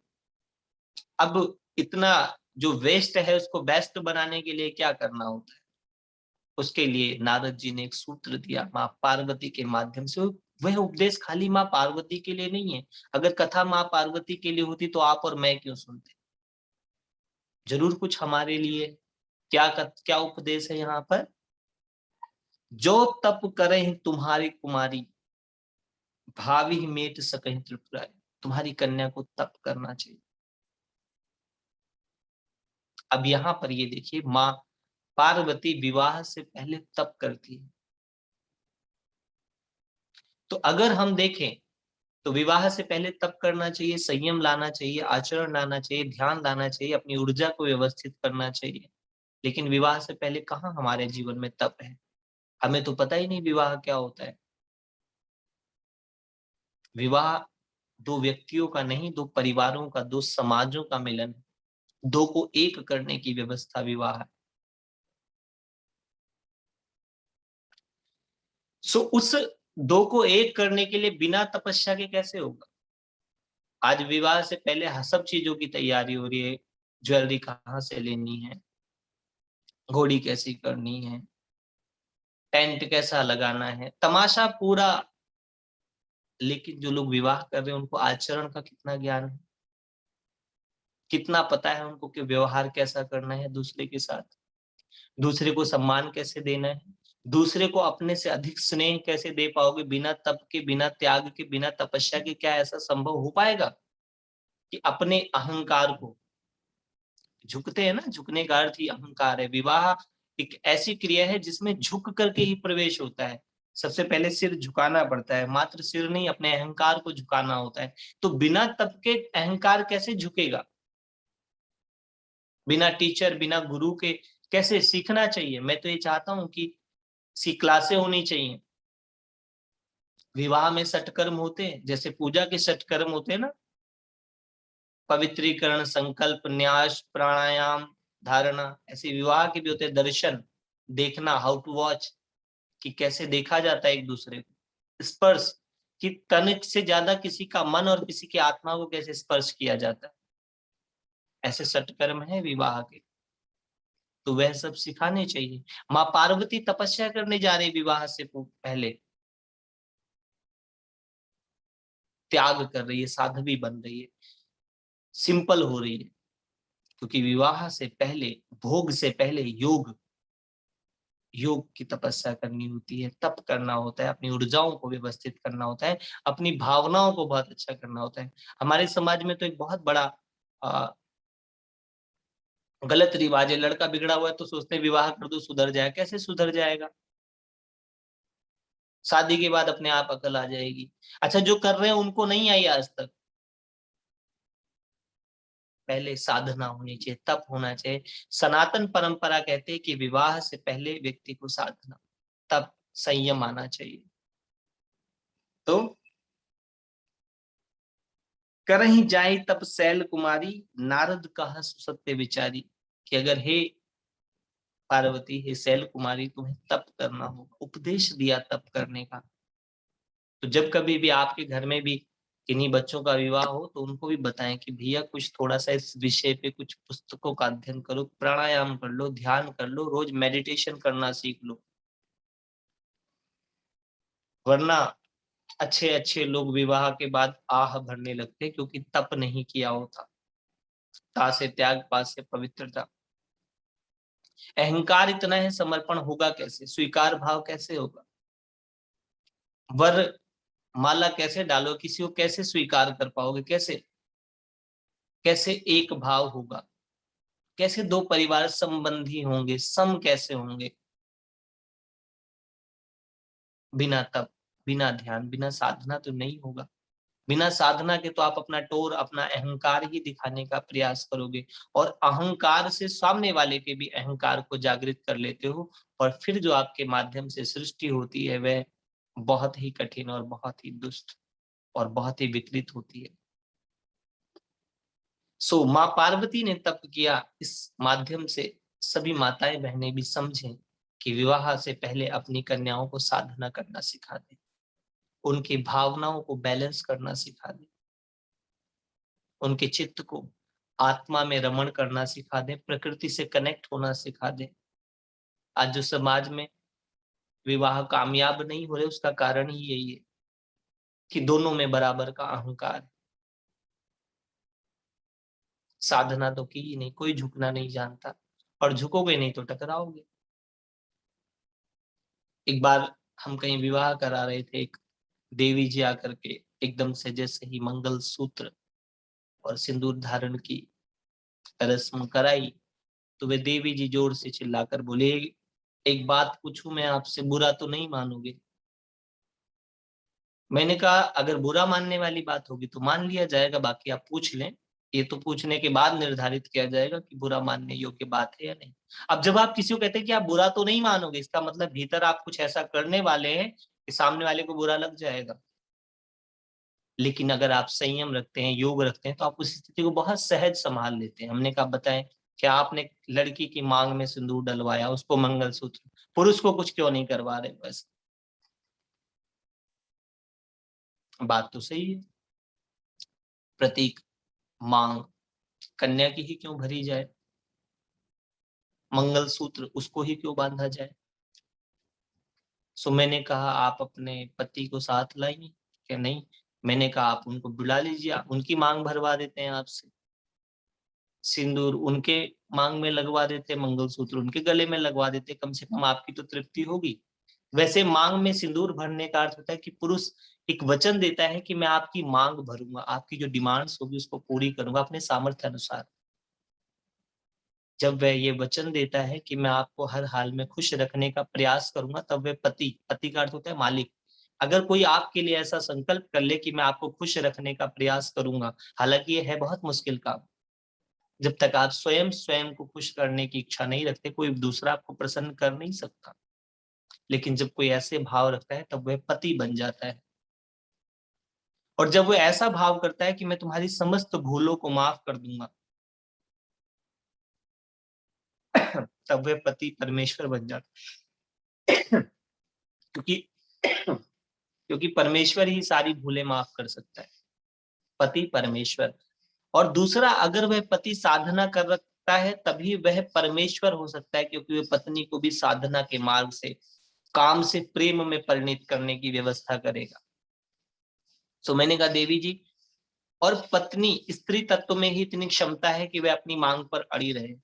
अब इतना जो वेस्ट है उसको बेस्ट बनाने के लिए क्या करना होता है? उसके लिए नारद जी ने एक सूत्र दिया माँ पार्वती के माध्यम से। वह उपदेश खाली माँ पार्वती के लिए नहीं है। अगर कथा माँ पार्वती के लिए होती तो आप और मैं क्यों सुनते? जरूर कुछ हमारे लिए। क्या उपदेश है यहाँ पर? जो तप करे तुम्हारी कुमारी, भावी मेट सकहि त्रिपुरारी। तुम्हारी कन्या को तप करना चाहिए। अब यहाँ पर ये देखिए, माँ पार्वती विवाह से पहले तप करती है। तो अगर हम देखें तो विवाह से पहले तप करना चाहिए, संयम लाना चाहिए, आचरण लाना चाहिए, ध्यान लाना चाहिए, अपनी ऊर्जा को व्यवस्थित करना चाहिए। लेकिन विवाह से पहले कहाँ हमारे जीवन में तप है? हमें तो पता ही नहीं विवाह क्या होता है। विवाह दो व्यक्तियों का नहीं, दो परिवारों का, दो समाजों का मिलन है। दो को एक करने की व्यवस्था विवाह है। सो उस दो को एक करने के लिए बिना तपस्या के कैसे होगा? आज विवाह से पहले सब चीजों की तैयारी हो रही है। ज्वेलरी कहाँ से लेनी है, घोड़ी कैसी करनी है, टेंट कैसा लगाना है, तमाशा पूरा। लेकिन जो लोग विवाह कर रहे हैं उनको आचरण का कितना ज्ञान है, कितना पता है उनको कि व्यवहार कैसा करना है दूसरे के साथ, दूसरे को सम्मान कैसे देना है, दूसरे को अपने से अधिक स्नेह कैसे दे पाओगे। बिना तप के, बिना त्याग के, बिना तपस्या के क्या ऐसा संभव हो पाएगा कि अपने अहंकार को झुकते हैं ना? झुकने का अर्थ ही अहंकार है। विवाह एक ऐसी क्रिया है जिसमें झुक करके ही प्रवेश होता है। सबसे पहले सिर झुकाना पड़ता है, मात्र सिर नहीं, अपने अहंकार को झुकाना होता है। तो बिना तप के अहंकार कैसे झुकेगा? बिना टीचर, बिना गुरु के कैसे सीखना चाहिए? मैं तो ये चाहता हूं कि क्लासें होनी चाहिए। विवाह में सटकर्म होते हैं, जैसे पूजा के सटकर्म होते हैं ना, पवित्रीकरण, संकल्प, न्यास, प्राणायाम, धारणा, ऐसे विवाह के भी होते हैं। दर्शन, देखना, हाउ टू वॉच, कि कैसे देखा जाता है एक दूसरे को। स्पर्श, कि तन से ज्यादा किसी का मन और किसी की आत्मा को कैसे स्पर्श किया जाता है, ऐसे सटकर्म है विवाह के, तो वह सब सिखाने चाहिए। माँ पार्वती तपस्या करने जा रही विवाह से पहले, त्याग कर रही है, साध्वी बन रही है, सिंपल हो रही है, क्योंकि विवाह से पहले, भोग से पहले योग, योग की तपस्या करनी होती है, तप करना होता है, अपनी ऊर्जाओं को व्यवस्थित करना होता है, अपनी भावनाओं को बहुत अच्छा करना होता है। हमारे समाज में तो एक बहुत बड़ा गलत रिवाज है, लड़का बिगड़ा हुआ है तो सोचते हैं विवाह कर दो सुधर जाए। कैसे सुधर जाएगा? शादी के बाद अपने आप अकल आ जाएगी। अच्छा, जो कर रहे हैं उनको नहीं आई आज तक, पहले साधना होनी चाहिए, तप होना चाहिए। सनातन परंपरा कहते हैं कि विवाह से पहले व्यक्ति को साधना, तप, संयम आना चाहिए। तो करही जाई तप शैल कुमारी, नारद कहा सुसत्य विचारी, कि अगर हे पार्वती, हे शैल कुमारी, तुम्हें तप करना होगा, उपदेश दिया तप करने का। तो जब कभी भी आपके घर में भी किन्हीं बच्चों का विवाह हो तो उनको भी बताएं कि भैया कुछ थोड़ा सा इस विषय पे कुछ पुस्तकों का अध्ययन करो, प्राणायाम कर लो, ध्यान कर लो, रोज मेडिटेशन करना सीख लो। वरना अच्छे अच्छे लोग विवाह के बाद आह भरने लगते, क्योंकि तप नहीं किया होता। ता से त्याग, पा से पवित्रता। अहंकार इतना है, समर्पण होगा कैसे? स्वीकार भाव कैसे होगा? वर माला कैसे डालो, किसी को कैसे स्वीकार कर पाओगे? कैसे कैसे एक भाव होगा? कैसे दो परिवार संबंधी होंगे, सम कैसे होंगे? बिना तप, बिना ध्यान, बिना साधना तो नहीं होगा। बिना साधना के तो आप अपना टोर, अपना अहंकार ही दिखाने का प्रयास करोगे, और अहंकार से सामने वाले के भी अहंकार को जागृत कर लेते हो, और फिर जो आपके माध्यम से सृष्टि होती है वह बहुत ही कठिन और बहुत ही दुष्ट और बहुत ही विकृत होती है। सो माँ पार्वती ने तप किया, इस माध्यम से सभी माताएं बहनें भी समझें कि विवाह से पहले अपनी कन्याओं को साधना करना सिखा दें, उनकी भावनाओं को बैलेंस करना सिखा दें, उनके चित्त को आत्मा में रमण करना सिखा दें, प्रकृति से कनेक्ट होना सिखा दें। आज जो समाज में विवाह कामयाब नहीं हो रहे, उसका कारण ही यही है कि दोनों में बराबर का अहंकार है। साधना तो की ही नहीं, कोई झुकना नहीं जानता, और झुकोगे नहीं तो टकराओगे। एक बार हम कहीं विवाह करा रहे थे, एक देवी जी आकर के एकदम से जैसे ही मंगल सूत्र और सिंदूर धारण की रस्म कराई, तो वे देवी जी जोर से चिल्लाकर बोले, एक बात पूछूं मैं आपसे, बुरा तो नहीं मानोगे? मैंने कहा अगर बुरा मानने वाली बात होगी तो मान लिया जाएगा, बाकी आप पूछ लें, ये तो पूछने के बाद निर्धारित किया जाएगा कि बुरा मानने योग्य बात है या नहीं। अब जब आप किसी को कहते हैं कि आप बुरा तो नहीं मानोगे, इसका मतलब भीतर आप कुछ ऐसा करने वाले हैं कि सामने वाले को बुरा लग जाएगा। लेकिन अगर आप संयम रखते हैं, योग रखते हैं, तो आप उस स्थिति को बहुत सहज संभाल लेते हैं। हमने कहा बताएं, क्या आपने लड़की की मांग में सिंदूर डलवाया, उसको मंगलसूत्र, पुरुष को कुछ क्यों नहीं करवा रहे? बस बात तो सही है। प्रतीक, मांग कन्या की ही क्यों भरी जाए? मंगलसूत्र उसको ही क्यों बांधा जाए? सो मैंने कहा आप अपने पति को साथ लाएंगे क्या? नहीं। मैंने कहा आप उनको बुला लीजिए, उनकी मांग भरवा देते हैं आपसे, सिंदूर उनके मांग में लगवा देते, मंगलसूत्र उनके गले में लगवा देते, कम से कम आपकी तो तृप्ति होगी। वैसे मांग में सिंदूर भरने का अर्थ होता है कि पुरुष एक वचन देता है कि मैं आपकी मांग भरूंगा, आपकी जो डिमांड्स होगी उसको पूरी करूंगा अपने सामर्थ्य अनुसार। जब वह ये वचन देता है कि मैं आपको हर हाल में खुश रखने का प्रयास करूंगा, तब वह पति, पति का अर्थ होता है मालिक, अगर कोई आपके लिए ऐसा संकल्प कर ले कि मैं आपको खुश रखने का प्रयास करूंगा, हालांकि ये है बहुत मुश्किल काम। जब तक आप स्वयं स्वयं को खुश करने की इच्छा नहीं रखते, कोई दूसरा आपको प्रसन्न कर नहीं सकता। लेकिन जब कोई ऐसे भाव रखता है, तब वह पति बन जाता है। और जब वो ऐसा भाव करता है कि मैं तुम्हारी समस्त भूलों को माफ कर दूंगा, तब वह पति परमेश्वर बन जाता है। क्योंकि क्योंकि परमेश्वर ही सारी भूलें माफ कर सकता है, पति परमेश्वर। और दूसरा, अगर वह पति साधना कर रखता है, तभी वह परमेश्वर हो सकता है, क्योंकि वह पत्नी को भी साधना के मार्ग से, काम से प्रेम में परिणित करने की व्यवस्था करेगा। तो मैंने कहा देवी जी, और पत्नी स्त्री तत्व में ही इतनी क्षमता है कि वह अपनी मांग पर अड़ी रहे।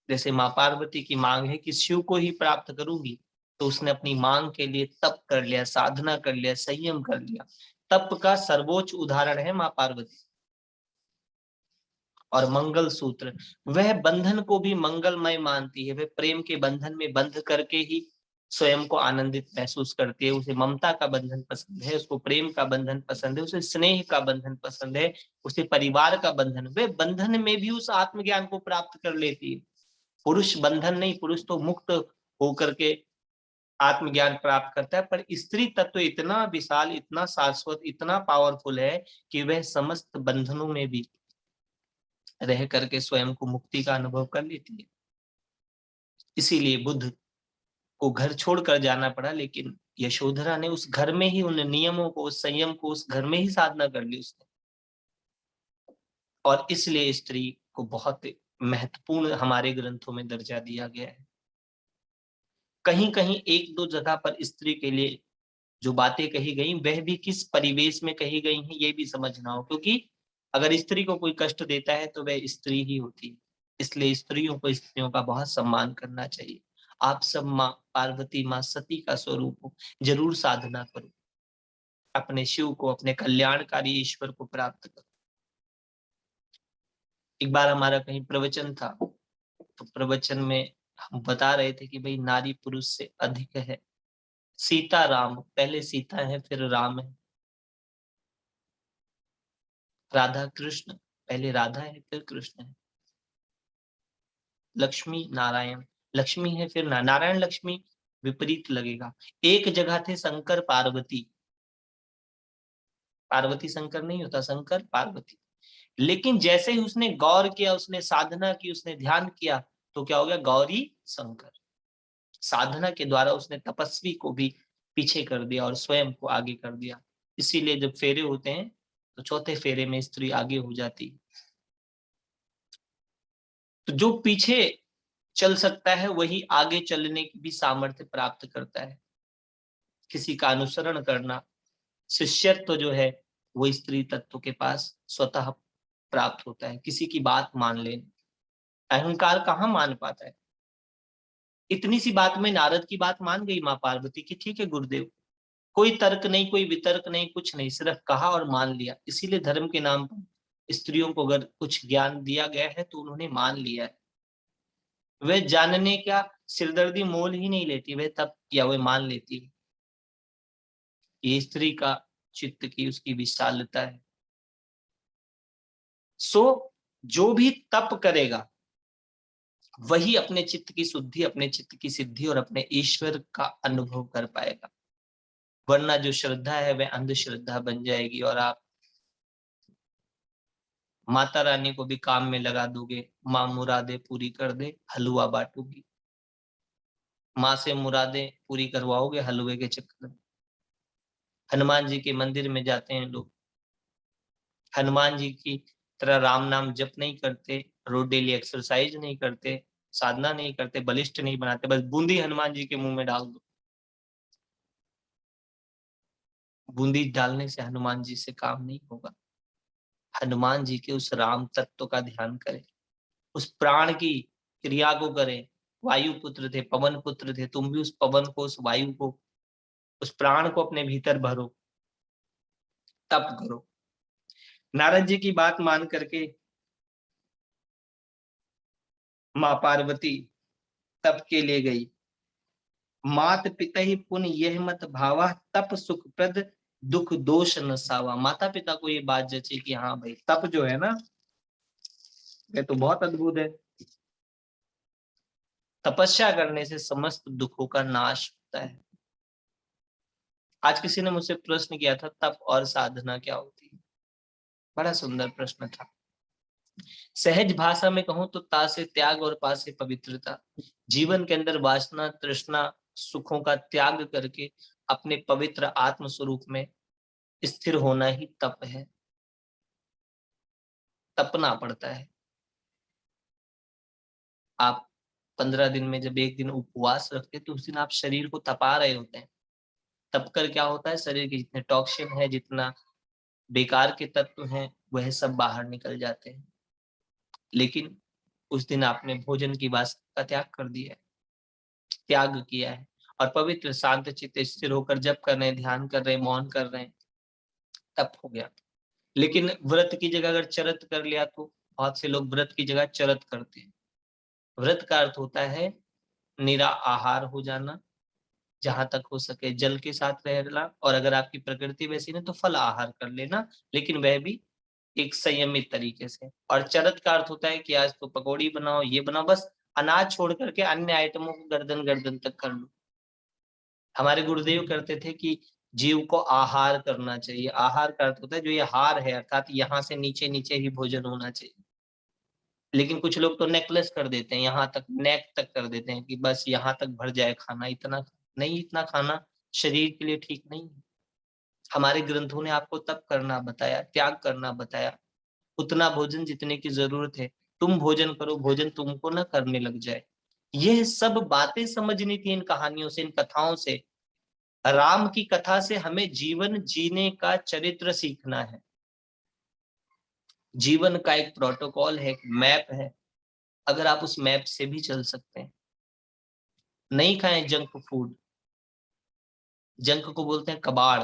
जैसे माँ पार्वती की मांग है कि शिव को ही प्राप्त करूंगी, तो उसने अपनी मांग के लिए तप कर लिया, साधना कर लिया, संयम कर लिया। तप का सर्वोच्च उदाहरण है माँ पार्वती। और मंगल सूत्र, वह बंधन को भी मंगलमय मानती है। वह प्रेम के बंधन में बंध करके ही स्वयं को आनंदित महसूस करती है। उसे ममता का बंधन पसंद है, उसको प्रेम का बंधन पसंद है, उसे स्नेह का बंधन पसंद है, उसे परिवार का बंधन। वह बंधन में भी उस आत्मज्ञान को प्राप्त कर लेती है। पुरुष बंधन नहीं, पुरुष तो मुक्त होकर के आत्मज्ञान प्राप्त करता है, पर स्त्री तत्व इतना विशाल, इतना शाश्वत, इतना पावरफुल है कि वह समस्त बंधनों में भी रह करके स्वयं को मुक्ति का अनुभव कर लेती है। इसीलिए बुद्ध को घर छोड़कर जाना पड़ा, लेकिन यशोधरा ने उस घर में ही उन नियमों को, उस संयम को उस घर में ही साधना कर ली उसने। और इसलिए स्त्री को बहुत महत्वपूर्ण हमारे ग्रंथों में दर्जा दिया गया है। कहीं कहीं एक दो जगह पर स्त्री के लिए जो बातें कही गई, वह भी किस परिवेश में कही गई हैं, ये भी समझना हो। क्योंकि अगर स्त्री को कोई कष्ट देता है, तो वह स्त्री ही होती है। इसलिए स्त्रियों को, स्त्रियों का बहुत सम्मान करना चाहिए। आप सब माँ पार्वती, माँ सती का स्वरूप हो, जरूर साधना करो, अपने शिव को, अपने कल्याणकारी ईश्वर को प्राप्त करो। एक बार हमारा कहीं प्रवचन था, तो प्रवचन में हम बता रहे थे कि भाई नारी पुरुष से अधिक है। सीता राम, पहले सीता है फिर राम है। राधा कृष्ण, पहले राधा है फिर कृष्ण है। लक्ष्मी नारायण, लक्ष्मी है फिर नारायण लक्ष्मी विपरीत लगेगा। एक जगह थे शंकर पार्वती, पार्वती शंकर नहीं होता, शंकर पार्वती। लेकिन जैसे ही उसने गौर किया, उसने साधना की, उसने ध्यान किया, तो क्या हो गया, गौरी शंकर। साधना के द्वारा उसने तपस्वी को भी पीछे कर दिया और स्वयं को आगे कर दिया। इसीलिए जब फेरे होते हैं, तो चौथे फेरे में स्त्री आगे हो जाती है। तो जो पीछे चल सकता है, वही आगे चलने की भी सामर्थ्य प्राप्त करता है। किसी का अनुसरण करना, शिष्यत्व जो है, वो स्त्री तत्व के पास स्वतः प्राप्त होता है। किसी की बात मान लेना, अहंकार कहाँ मान पाता है। इतनी सी बात में नारद की बात मान गई माँ पार्वती की, ठीक है गुरुदेव, कोई तर्क नहीं, कोई वितर्क नहीं, कुछ नहीं, सिर्फ कहा और मान लिया। इसीलिए धर्म के नाम पर स्त्रियों को अगर कुछ ज्ञान दिया गया है, तो उन्होंने मान लिया है। वे जानने का सिरदर्दी मोल ही नहीं लेती, वे तब या वे मान लेती है। ये स्त्री का चित्त की, उसकी विशालता है। सो जो भी तप करेगा, वही अपने चित्त की शुद्धि, अपने चित्त की सिद्धि और अपने ईश्वर का अनुभव कर पाएगा। वरना जो श्रद्धा है, वह अंधश्रद्धा बन जाएगी, और आप माता रानी को भी काम में लगा दोगे। माँ मुरादे पूरी कर दे, हलवा बांटूंगी। माँ से मुरादे पूरी करवाओगे हलवे के चक्कर में। हनुमान जी के मंदिर में जाते हैं लोग, हनुमान जी की तरह राम नाम जप नहीं करते, रोज डेली एक्सरसाइज नहीं करते, साधना नहीं करते, बलिष्ठ नहीं बनाते, बस बूंदी हनुमान जी के मुंह में डाल दो। बूंदी डालने से हनुमान जी से काम नहीं होगा। हनुमान जी के उस राम तत्व का ध्यान करें, उस प्राण की क्रिया को करें। वायु पुत्र थे, पवन पुत्र थे, तुम भी उस पवन को, उस वायु को, उस प्राण को अपने भीतर भरो, तप करो। नारद जी की बात मान करके माँ पार्वती तप के लिए गई। मात पिता ही पुण्य यह मत भावा, तप सुखप्रद दुख दोष न सावा। माता पिता को ये बात जची कि हाँ भाई तप जो है ना, ये तो बहुत अद्भुत है। तपस्या करने से समस्त दुखों का नाश होता है। आज किसी ने मुझसे प्रश्न किया था, तप और साधना क्या होती है? बड़ा सुंदर प्रश्न था। सहज भाषा में कहूं तो ता से त्याग और पा से पवित्रता। जीवन के अंदर वासना तृष्णा सुखों का त्याग करके अपने पवित्र आत्म स्वरूप में स्थिर होना ही तप है। तपना पड़ता है। आप 15 दिन में जब एक दिन उपवास रखते तो उस दिन आप शरीर को तपा रहे होते हैं। तप कर क्या होता है, शरीर के जितने टॉक्सिन है, जितना बेकार के तत्व हैं, वह सब बाहर निकल जाते हैं। लेकिन उस दिन आपने भोजन की वासना का त्याग कर दिया है, त्याग किया है, और पवित्र शांत चित्त स्थिर होकर जप कर रहे हैं, ध्यान कर रहे हैं, मौन कर रहे हैं, तप हो गया। लेकिन व्रत की जगह अगर चरत कर लिया तो बहुत से लोग व्रत की जगह चरत करते हैं। व्रत का अर्थ होता है निरा आहार हो जाना, जहां तक हो सके जल के साथ रहना, और अगर आपकी प्रकृति वैसी नहीं तो फल आहार कर लेना, लेकिन वह भी एक संयमित तरीके से। और चरत का अर्थ होता है कि आज तो पकौड़ी बनाओ, ये बनाओ, बस अनाज छोड़ करके अन्य आइटमों को गर्दन गर्दन तक कर लो। हमारे गुरुदेव करते थे कि जीव को आहार करना चाहिए। आहार का अर्थ होता है जो ये हार है, अर्थात यहाँ से नीचे नीचे ही भोजन होना चाहिए। लेकिन कुछ लोग तो नेकलेस कर देते हैं, यहाँ तक नेक तक कर देते हैं कि बस यहाँ तक भर जाए खाना, इतना नहीं। इतना खाना शरीर के लिए ठीक नहीं है। हमारे ग्रंथों ने आपको तप करना बताया, त्याग करना बताया। उतना भोजन जितने की जरूरत है तुम भोजन करो, भोजन तुमको ना करने लग जाए। यह सब बातें समझनी थी इन कहानियों से, इन कथाओं से। राम की कथा से हमें जीवन जीने का चरित्र सीखना है। जीवन का एक प्रोटोकॉल है, एक मैप है। अगर आप उस मैप से भी चल सकते हैं। नहीं खाएं जंक फूड। जंक को बोलते हैं कबाड़।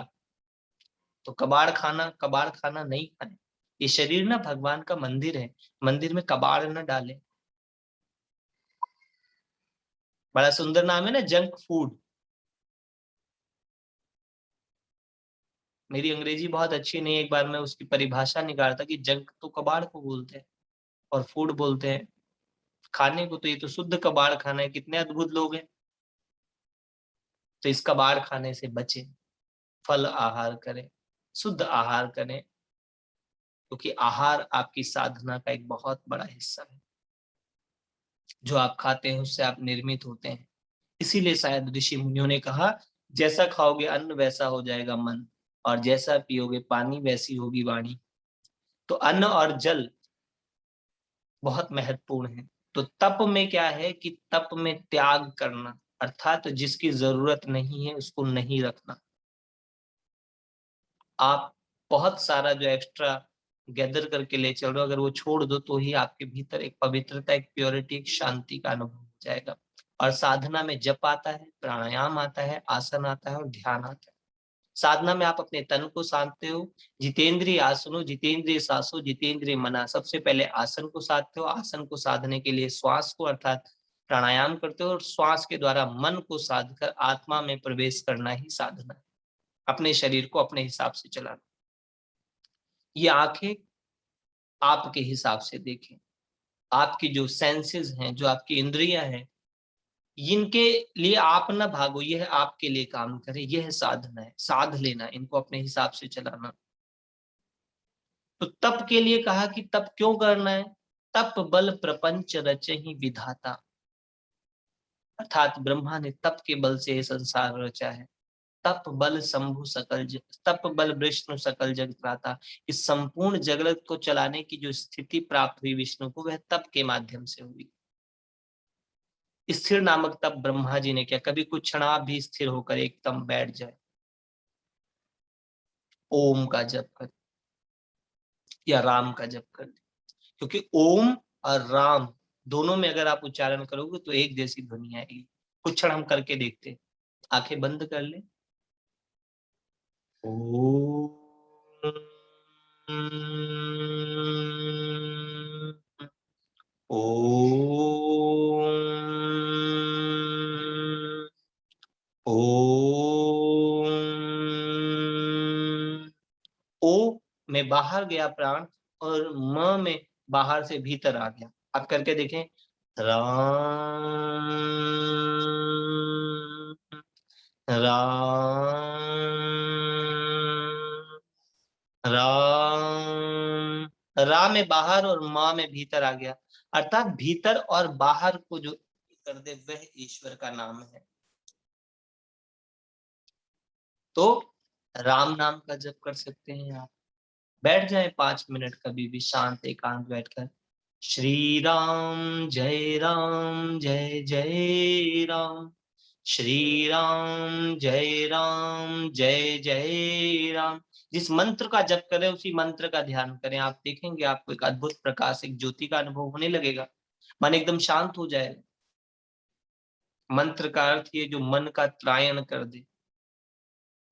तो कबाड़ खाना नहीं खाएं। ये शरीर ना भगवान का मंदिर है, मंदिर में कबाड़ न डालें। बड़ा सुंदर नाम है ना, जंक फूड। मेरी अंग्रेजी बहुत अच्छी नहीं है, एक बार मैं उसकी परिभाषा निकाला था कि जंक तो कबाड़ को बोलते हैं और फूड बोलते हैं खाने को। तो ये तो शुद्ध कबाड़ खाना है। कितने अद्भुत लोग हैं। तो इस कबाड़ खाने से बचें, फल आहार करें, शुद्ध आहार करें, क्योंकि आहार आपकी साधना का एक बहुत बड़ा हिस्सा है। जो आप खाते हैं उससे आप निर्मित होते हैं। इसीलिए शायद ऋषि मुनियों ने कहा, जैसा खाओगे अन्न वैसा हो जाएगा मन, और जैसा पियोगे पानी वैसी होगी वाणी। तो अन्न और जल बहुत महत्वपूर्ण है। तो तप में क्या है कि तप में त्याग करना, अर्थात जिसकी जरूरत नहीं है उसको नहीं रखना। आप बहुत सारा जो एक्स्ट्रा गैदर करके ले चल रहे हो, अगर वो छोड़ दो तो ही आपके भीतर एक पवित्रता, एक प्योरिटी, एक शांति का अनुभव हो जाएगा। और साधना में जप आता है, प्राणायाम आता है, आसन आता है और ध्यान आता है। साधना में आप अपने तन को साधते हो। जितेंद्रिय आसनो जितेंद्रिय सासो जितेंद्रिय मना। सबसे पहले आसन को साधते हो। आसन को साधने के लिए श्वास को अर्थात प्राणायाम करते हो, और श्वास के द्वारा मन को साध कर आत्मा में प्रवेश करना ही साधना है। अपने शरीर को अपने हिसाब से चलाना। ये आंखें आपके हिसाब से देखें। आपकी जो सेंसेस हैं, जो आपकी इंद्रियां हैं, इनके लिए आप ना भागो, यह आपके लिए काम करे। यह साधना है, साध लेना, इनको अपने हिसाब से चलाना। तो तप के लिए कहा कि तप क्यों करना है? तप बल प्रपंच रचे ही विधाता। अर्थात ब्रह्मा ने तप के बल से ये संसार रचा है। तप बल शंभु तप बल विष्णु सकल जग त्राता। इस संपूर्ण जगत को चलाने की जो स्थिति प्राप्त हुई विष्णु को, वह तप के माध्यम से हुई। स्थिर नामक तप ब्रह्मा जी ने किया। कभी कुछ क्षण आप भी स्थिर होकर एकदम बैठ जाए, ओम का जप कर या राम का जप कर। क्योंकि ओम और राम दोनों में अगर आप उच्चारण करोगे तो एक जैसी ध्वनि आएगी। कुछ क्षण हम करके देखते हैं। आंखें बंद कर ले। ओम। ओम, ओम। ओ में बाहर गया प्राण और म में बाहर से भीतर आ गया। आप करके देखें। राम, राम, राम। रा में बाहर और माँ में भीतर आ गया, अर्थात भीतर और बाहर को जो कर दे वह ईश्वर का नाम है। तो राम नाम का जप कर सकते हैं आप। बैठ जाए 5 मिनट कभी भी शांत एकांत बैठकर। श्री राम जय जय राम, श्री राम जय जय राम। जिस मंत्र का जप करें उसी मंत्र का ध्यान करें, आप देखेंगे आपको एक अद्भुत प्रकाश, एक ज्योति का अनुभव होने लगेगा। मन एकदम शांत हो जाएगा। मंत्र का अर्थ ये जो मन का त्रायण कर दे।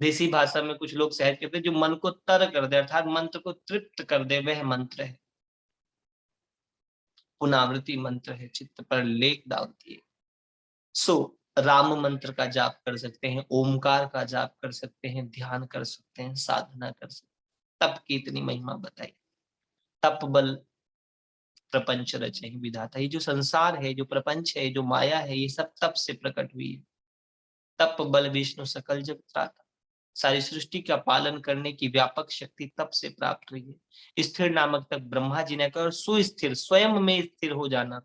देसी भाषा में कुछ लोग सहज कहते हैं जो मन को तर कर दे, अर्थात मंत्र को तृप्त कर दे, वह मंत्र है। पुनावृत्ति मंत्र है, चित्त पर लेख डालती है। सो राम मंत्र का जाप कर सकते हैं, ओमकार का जाप कर सकते हैं, ध्यान कर सकते हैं, साधना कर सकते हैं। तप की इतनी महिमा बताई। तप बल प्रपंच रचे विधाता। ये जो संसार है, जो प्रपंच है, जो माया है, ये सब तप से प्रकट हुई है। तप बल विष्णु सकल जग त्राता। सारी सृष्टि का पालन करने की व्यापक शक्ति तप से प्राप्त हुई है। स्थिर नामक तक ब्रह्मा जी ने कहा, और सुस्थिर स्वयं में स्थिर हो जाना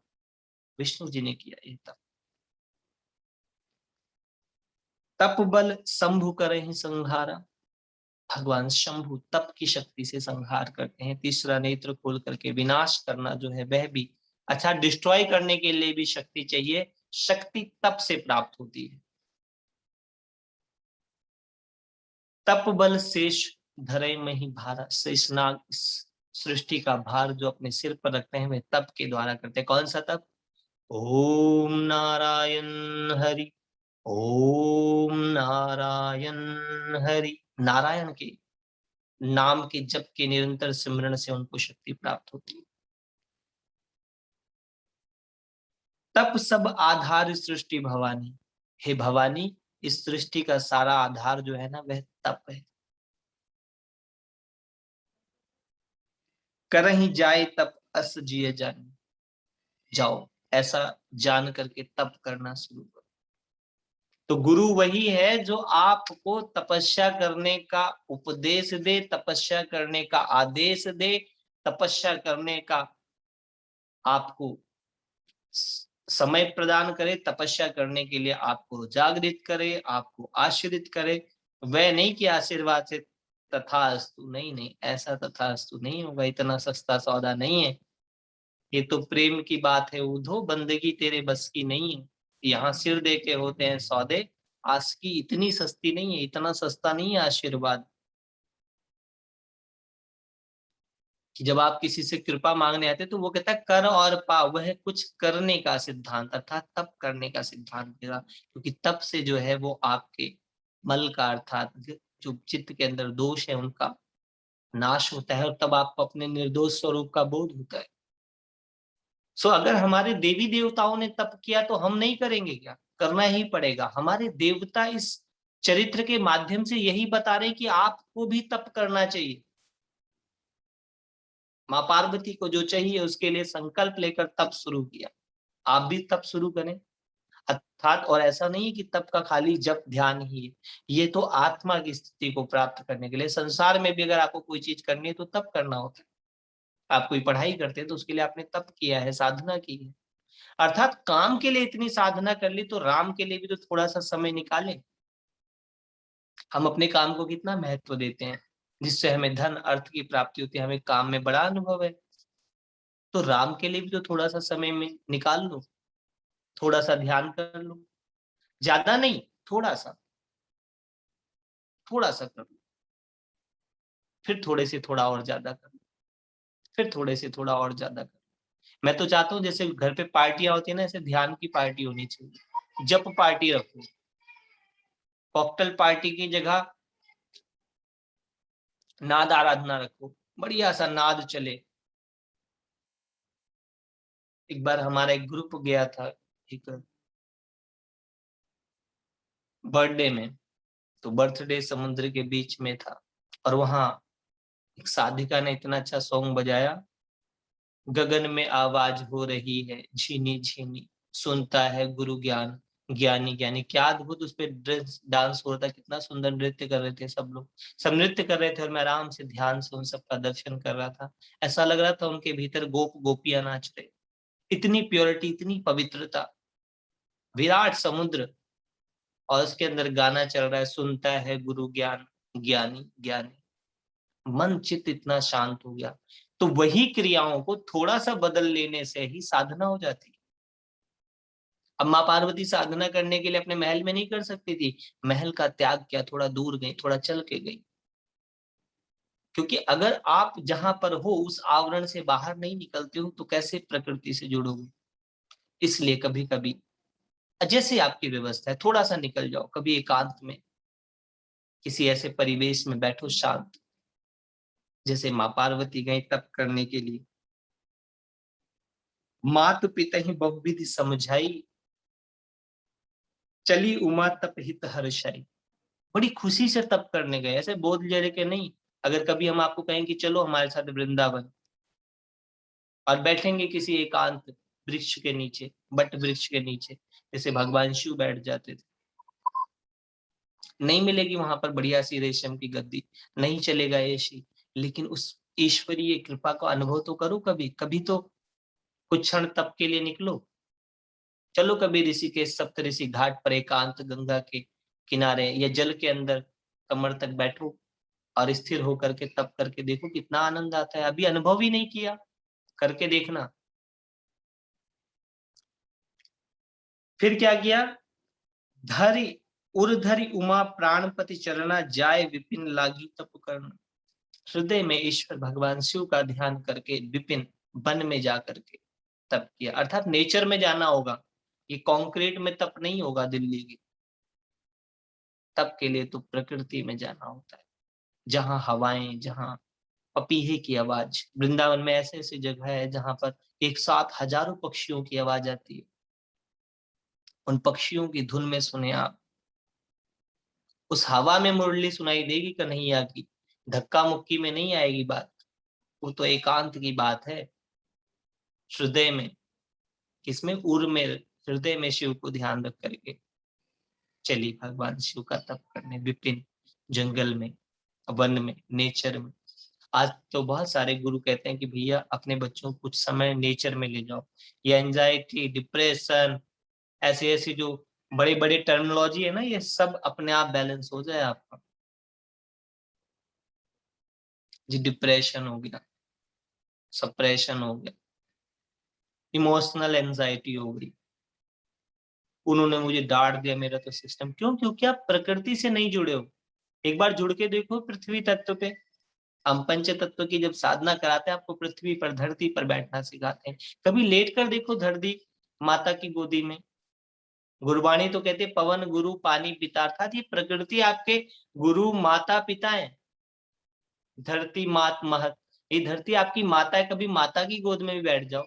विष्णु जी ने किया। ये तप। तप बल शंभु करे ही संहारा। भगवान शंभु तप की शक्ति से संहार करते हैं। तीसरा नेत्र खोल करके विनाश करना जो है वह भी, अच्छा डिस्ट्रॉय करने के लिए भी शक्ति चाहिए। शक्ति तप से प्राप्त होती है। तप बल शेष धरे में ही भारा। शेषनाग सृष्टि का भार जो अपने सिर पर रखते हैं वे तप के द्वारा करते हैं। कौन सा तप? ओम नारायण हरि, ओम नारायण हरि। नारायण के नाम के जप के निरंतर सिमरण से उनको शक्ति प्राप्त होती है। तप सब आधार सृष्टि भवानी। हे भवानी, इस सृष्टि का सारा आधार जो है ना वह तप है। करही जाए तप अस जिय जान। जाओ ऐसा जान करके तप करना शुरू करो। तो गुरु वही है जो आपको तपस्या करने का उपदेश दे, तपस्या करने का आदेश दे, तपस्या करने का आपको समय प्रदान करे, तपस्या करने के लिए आपको जागृत करे, आपको आशीर्वित करे। वह नहीं कि आशीर्वाद से तथास्तु, नहीं नहीं, ऐसा तथास्तु नहीं होगा। इतना सस्ता सौदा नहीं है। ये तो प्रेम की बात है उधो, बंदगी तेरे बस की नहीं है। यहाँ सिर दे के होते हैं सौदे। आशिकी इतनी सस्ती नहीं है, इतना सस्ता नहीं है आशीर्वाद। कि जब आप किसी से कृपा मांगने आते तो वो कहता है कर और पा, वह कुछ करने का सिद्धांत अर्थात तप करने का सिद्धांत देगा। क्योंकि तप से जो है वो आपके मल का अर्थात जो चित्त के अंदर दोष है उनका नाश होता है, और तब आपको अपने निर्दोष स्वरूप का बोध होता है। सो अगर हमारे देवी देवताओं ने तप किया तो हम नहीं करेंगे क्या? करना ही पड़ेगा। हमारे देवता इस चरित्र के माध्यम से यही बता रहे कि आपको भी तप करना चाहिए। माँ पार्वती को जो चाहिए उसके लिए संकल्प लेकर तप शुरू किया। आप भी तप शुरू करें। अर्थात और ऐसा नहीं है कि तप का खाली जप ध्यान ही है, ये तो आत्मा की स्थिति को प्राप्त करने के लिए। संसार में भी अगर आपको कोई चीज करनी है तो तप करना होता है। आप कोई पढ़ाई करते हैं तो उसके लिए आपने तप किया है, साधना की है। अर्थात काम के लिए इतनी साधना कर ली तो राम के लिए भी तो थोड़ा सा समय निकालें। हम अपने काम को कितना महत्व देते हैं, जिससे हमें धन अर्थ की प्राप्ति होती है, हमें काम में बड़ा अनुभव है। तो राम के लिए भी तो थोड़ा सा समय में निकाल लो, थोड़ा सा ध्यान कर लो। ज्यादा नहीं, थोड़ा सा, थोड़ा सा कर लो। फिर थोड़े से थोड़ा और ज्यादा कर लो, फिर थोड़े से थोड़ा और ज्यादा कर लो। मैं तो चाहता हूँ जैसे घर पे पार्टियां होती है ना, ऐसे ध्यान की पार्टी होनी चाहिए। जप पार्टी रखो। कॉकटेल पार्टी की जगह नाद आराधना रखो। बढ़िया सा नाद चले। एक बार हमारा एक ग्रुप गया था एक बर्थडे में, तो बर्थडे समुद्र के बीच में था और वहां एक साधिका ने इतना अच्छा सॉन्ग बजाया, गगन में आवाज हो रही है झीनी झीनी, सुनता है गुरु ज्ञान ज्ञानी ज्ञानी। क्या अद्भुत उस पे डांस हो रहा था, कितना सुंदर नृत्य कर रहे थे सब लोग, सब नृत्य कर रहे थे और मैं आराम से ध्यान से उन सबका दर्शन कर रहा था। ऐसा लग रहा था उनके भीतर गोप गोपियां नाच रहे, इतनी प्योरिटी, इतनी पवित्रता, विराट समुद्र, और उसके अंदर गाना चल रहा है, सुनता है गुरु ज्ञान ज्ञानी ज्ञानी। मन चित्त इतना शांत हो गया। तो वही क्रियाओं को थोड़ा सा बदल लेने से ही साधना हो जाती है। अब माँ पार्वती साधना करने के लिए अपने महल में नहीं कर सकती थी, महल का त्याग किया, थोड़ा दूर गई, थोड़ा चल के गई। क्योंकि अगर आप जहां पर हो उस आवरण से बाहर नहीं निकलते हो तो कैसे प्रकृति से जुड़ोगे। इसलिए कभी कभी जैसे आपकी व्यवस्था है, थोड़ा सा निकल जाओ, कभी एकांत में किसी ऐसे परिवेश में बैठो शांत, जैसे माँ पार्वती गई तप करने के लिए। मात पिता ही बहुविधि समझाई, चली उमा तप हित हर्षाई। बड़ी खुशी से तप करने गए, ऐसे बोध ले के नहीं। अगर कभी हम आपको कहें कि चलो हमारे साथ वृंदावन, और बैठेंगे किसी एकांत वृक्ष के नीचे, बट वृक्ष के नीचे, जैसे भगवान शिव बैठ जाते थे, नहीं मिलेगी वहां पर बढ़िया सी रेशम की गद्दी, नहीं चलेगा एसी, लेकिन उस ईश्वरीय कृपा का अनुभव तो करो कभी कभी। तो कुछ क्षण तप के लिए निकलो, चलो कभी ऋषिकेश सप्तऋषि घाट पर एकांत गंगा के किनारे या जल के अंदर कमर तक बैठो और स्थिर होकर के तप करके देखो कितना आनंद आता है। अभी अनुभव ही नहीं किया, करके देखना। फिर क्या किया, धरि उर्धरि उमा प्राणपति चरना, जाय विपिन लागी तप करना। हृदय में ईश्वर भगवान शिव का ध्यान करके विपिन वन में जा करके तप किया, अर्थात नेचर में जाना होगा। ये कॉन्क्रीट में तप नहीं होगा दिल्ली की। तप के लिए तो प्रकृति में जाना होता है, जहां हवाएं, जहां पपीहे की आवाज। वृंदावन में ऐसे ऐसी जगह है जहां पर एक साथ हजारों पक्षियों की आवाज आती है। उन पक्षियों की धुन में सुने आप, उस हवा में मुरली सुनाई देगी कन्हैया की, धक्का मुक्की में नहीं आएगी बात। वो तो एकांत की बात है, हृदय में, किसमें, उर में, हृदय में शिव को ध्यान रख करके चली भगवान शिव का तप करने, विपिन जंगल में, वन में, नेचर में। आज तो बहुत सारे गुरु कहते हैं कि भैया अपने बच्चों को कुछ समय नेचर में ले जाओ। ये एंजाइटी, डिप्रेशन, ऐसी ऐसी जो बड़ी बड़ी टर्मिनोलॉजी है ना, ये सब अपने आप बैलेंस हो जाए आपका। जी डिप्रेशन हो गया, सप्रेशन हो गया, इमोशनल एंजाइटी हो गई, उन्होंने मुझे डांट दिया, मेरा तो सिस्टम क्यों, क्योंकि आप प्रकृति से नहीं जुड़े हो। एक बार जुड़ के देखो पृथ्वी तत्व पे। हम पंच तत्व की जब साधना कराते हैं आपको पृथ्वी पर, धरती पर बैठना सिखाते हैं। कभी लेट कर देखो धरती माता की गोदी में। गुरबाणी तो कहते पवन गुरु पानी पिता, अर्थात ये प्रकृति आपके गुरु माता पिता है। धरती मात महत, ये धरती आपकी माता है, कभी माता की गोद में भी बैठ जाओ।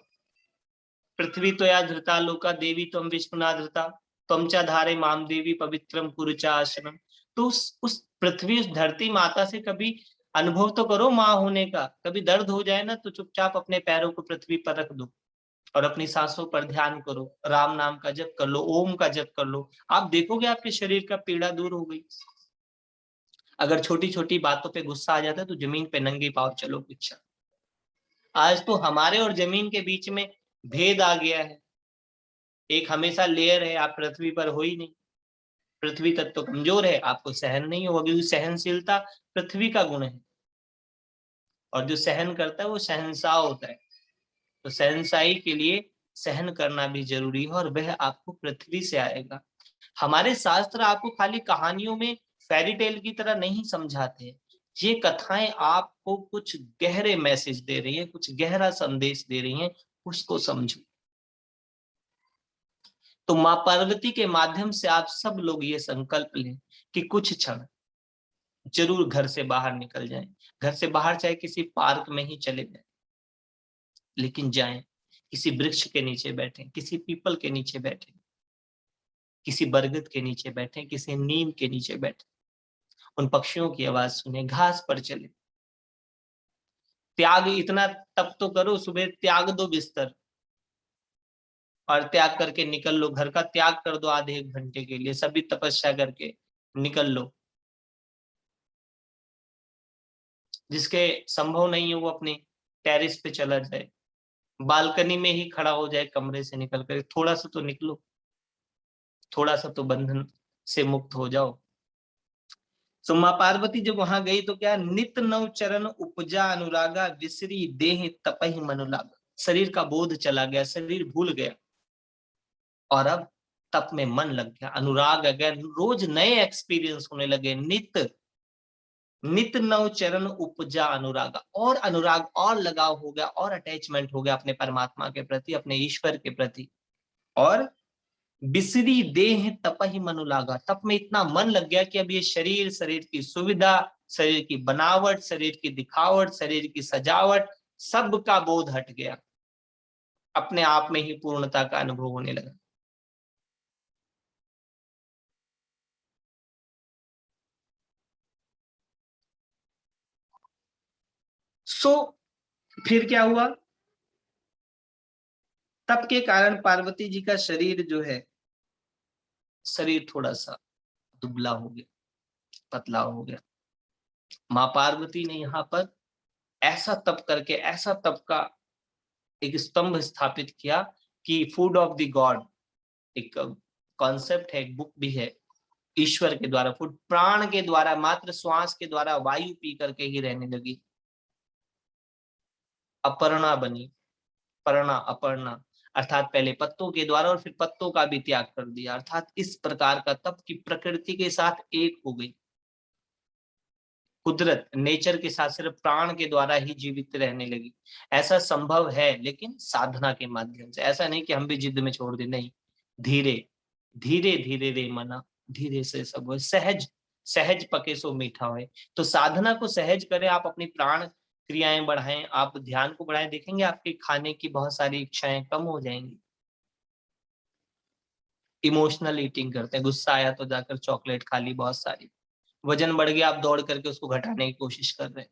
पृथ्वी तो या धृता लोका देवी तम विष्णुना धृता, तम चा धारे माम देवी पवित्रम कुरुचा आश्रम। तो उस पृथ्वी, उस धरती माता से कभी अनुभव तो करो माँ होने का। कभी दर्द हो जाए ना तो चुपचाप अपने पैरों को पृथ्वी पर रख दो और अपनी सांसों पर ध्यान करो, राम नाम का जप कर लो, ओम का जप कर लो, आप देखोगे आपके शरीर का पीड़ा दूर हो गई। अगर छोटी छोटी बातों पे गुस्सा आ जाता है तो जमीन पे नंगे पांव चलो कुछ। आज तो हमारे और जमीन के बीच में भेद आ गया है। एक हमेशा लेयर है, आप पृथ्वी पर हो ही नहीं। पृथ्वी तत्व तो कमजोर है, आपको सहन नहीं होगा, क्योंकि सहनशीलता पृथ्वी का गुण है, और जो सहन करता है वो शहंशाह होता है। तो शहंशाही के लिए सहन करना भी जरूरी है, और वह आपको पृथ्वी से आएगा। हमारे शास्त्र आपको खाली कहानियों में फेरी टेल की तरह नहीं समझाते। ये कथाएं आपको कुछ गहरे मैसेज दे रही है, कुछ गहरा संदेश दे रही हैं, उसको समझो। तो माँ पार्वती के माध्यम से आप सब लोग ये संकल्प लें कि कुछ क्षण जरूर घर से बाहर निकल जाएं। घर से बाहर चाहे किसी पार्क में ही चले जाएं, लेकिन जाएं। किसी वृक्ष के नीचे बैठे, किसी पीपल के नीचे बैठे, किसी बरगद के नीचे बैठे, किसी नीम के नीचे बैठे, उन पक्षियों की आवाज सुने, घास पर चले। त्याग इतना तप तो करो, सुबह त्याग दो बिस्तर और त्याग करके निकल लो, घर का त्याग कर दो आधे एक घंटे के लिए, सभी तपस्या करके निकल लो। जिसके संभव नहीं है वो अपने टेरिस पे चला जाए, बालकनी में ही खड़ा हो जाए, कमरे से निकल कर थोड़ा सा तो निकलो, थोड़ा सा तो बंधन से मुक्त हो जाओ। तो माँ पार्वती जब वहां गई तो क्या, नित नव चरण उपजा अनुरागा, विसरी देह तपहि मनुलागा। शरीर का बोध चला गया, शरीर भूल गया और अब तप में मन लग गया, अनुराग आ गया, रोज नए एक्सपीरियंस होने लगे। नित नव चरण उपजा अनुरागा, और अनुराग और लगाव हो गया और अटैचमेंट हो गया अपने परमात्मा के प्रति, अपने ईश्वर के प्रति। और बिसरी देह तपहि मनु लागा, तप में इतना मन लग गया कि अब ये शरीर, शरीर की सुविधा, शरीर की बनावट, शरीर की दिखावट, शरीर की सजावट, सब का बोध हट गया, अपने आप में ही पूर्णता का अनुभव होने लगा। सो फिर क्या हुआ, तप के कारण पार्वती जी का शरीर जो है, शरीर थोड़ा सा दुबला हो गया, पतला हो गया। माँ पार्वती ने यहाँ पर ऐसा तप करके, ऐसा तप का एक स्तंभ स्थापित किया कि फूड ऑफ द गॉड, एक कॉन्सेप्ट है, एक बुक भी है, ईश्वर के द्वारा फूड, प्राण के द्वारा, मात्र श्वास के द्वारा वायु पी करके ही रहने लगी। अपर्णा बनी, पर्णा अपर्णा, अर्थात पहले पत्तों के द्वारा और फिर पत्तों का भी त्याग कर दिया, अर्थात इस प्रकार का तप की प्रकृति के साथ एक हो गई, कुदरत नेचर के साथ सिर्फ प्राण के द्वारा ही जीवित रहने लगी। ऐसा संभव है लेकिन साधना के माध्यम से, ऐसा नहीं कि हम भी जिद में छोड़ दे, नहीं, धीरे धीरे धीरे रे मना, धीरे से सब हो, सहज सहज पके सो मीठा होए। तो साधना को सहज करें, आप अपनी प्राण क्रियाएं बढ़ाएं, आप ध्यान को बढ़ाएं, देखेंगे आपके खाने की बहुत सारी इच्छाएं कम हो जाएंगी। इमोशनल ईटिंग करते हैं, गुस्सा आया तो जाकर चॉकलेट खा ली बहुत सारी, वजन बढ़ गया, आप दौड़ करके उसको घटाने की कोशिश कर रहे हैं,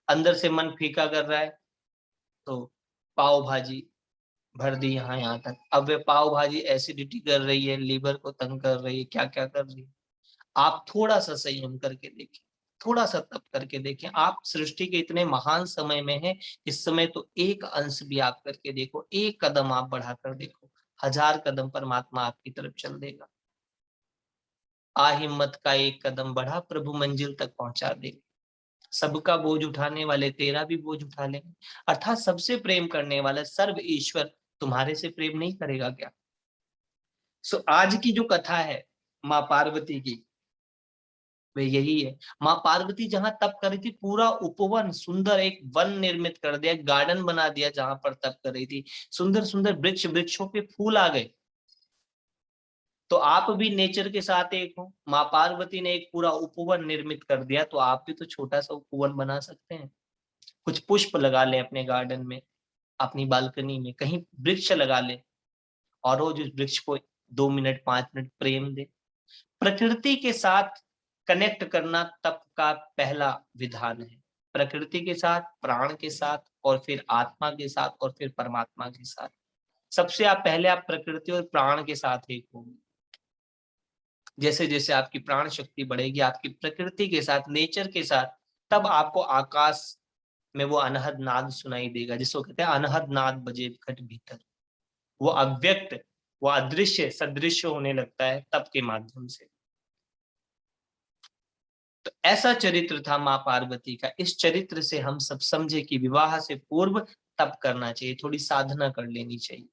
अंदर से मन फीका कर रहा है तो पाव भाजी भर दी यहाँ यहाँ तक। अब वे पाव भाजी एसिडिटी कर रही है, लीवर को तंग कर रही है, क्या क्या कर रही है। आप थोड़ा सा संयम करके देखें, थोड़ा सा तप करके देखें, आप सृष्टि के इतने महान समय में हैं, इस समय तो एक अंश भी आप करके देखो, एक कदम आप बढ़ाकर देखो, 1000 कदम परमात्मा आपकी तरफ चल देगा। आ हिम्मत का एक कदम बढ़ा, प्रभु मंजिल तक पहुंचा देगा। सबका बोझ उठाने वाले तेरा भी बोझ उठा लेंगे, अर्थात सबसे प्रेम करने वाला सर्व ईश्वर तुम्हारे से प्रेम नहीं करेगा क्या। सो आज की जो कथा है माँ पार्वती की, वे यही है। माँ पार्वती जहां तप कर रही थी, पूरा उपवन सुंदर एक वन निर्मित कर दिया, गार्डन बना दिया जहां पर तप कर रही थी, सुंदर सुंदर वृक्ष, वृक्षों पे फूल आ गए। तो आप भी नेचर के साथ एक हो, माँ पार्वती ने एक पूरा उपवन निर्मित कर दिया, तो आप भी तो छोटा सा उपवन बना सकते हैं। कुछ पुष्प लगा लें अपने गार्डन में, अपनी बालकनी में, कहीं वृक्ष लगा लें और रोज उस वृक्ष को 2 मिनट 5 मिनट प्रेम दे। प्रकृति के साथ कनेक्ट करना तप का पहला विधान है, प्रकृति के साथ, प्राण के साथ, और फिर आत्मा के साथ, और फिर परमात्मा के साथ। सबसे आप पहले आप प्रकृति और प्राण के साथ एक होंगे। जैसे जैसे आपकी प्राण शक्ति बढ़ेगी, आपकी प्रकृति के साथ, नेचर के साथ, तब आपको आकाश में वो अनहद नाद सुनाई देगा, जिसको कहते हैं अनहद नाद बजे घट भीतर। वो अव्यक्त, वो अदृश्य सदृश्य होने लगता है तप के माध्यम से। तो ऐसा चरित्र था माँ पार्वती का। इस चरित्र से हम सब समझे कि विवाह से पूर्व तप करना चाहिए, थोड़ी साधना कर लेनी चाहिए।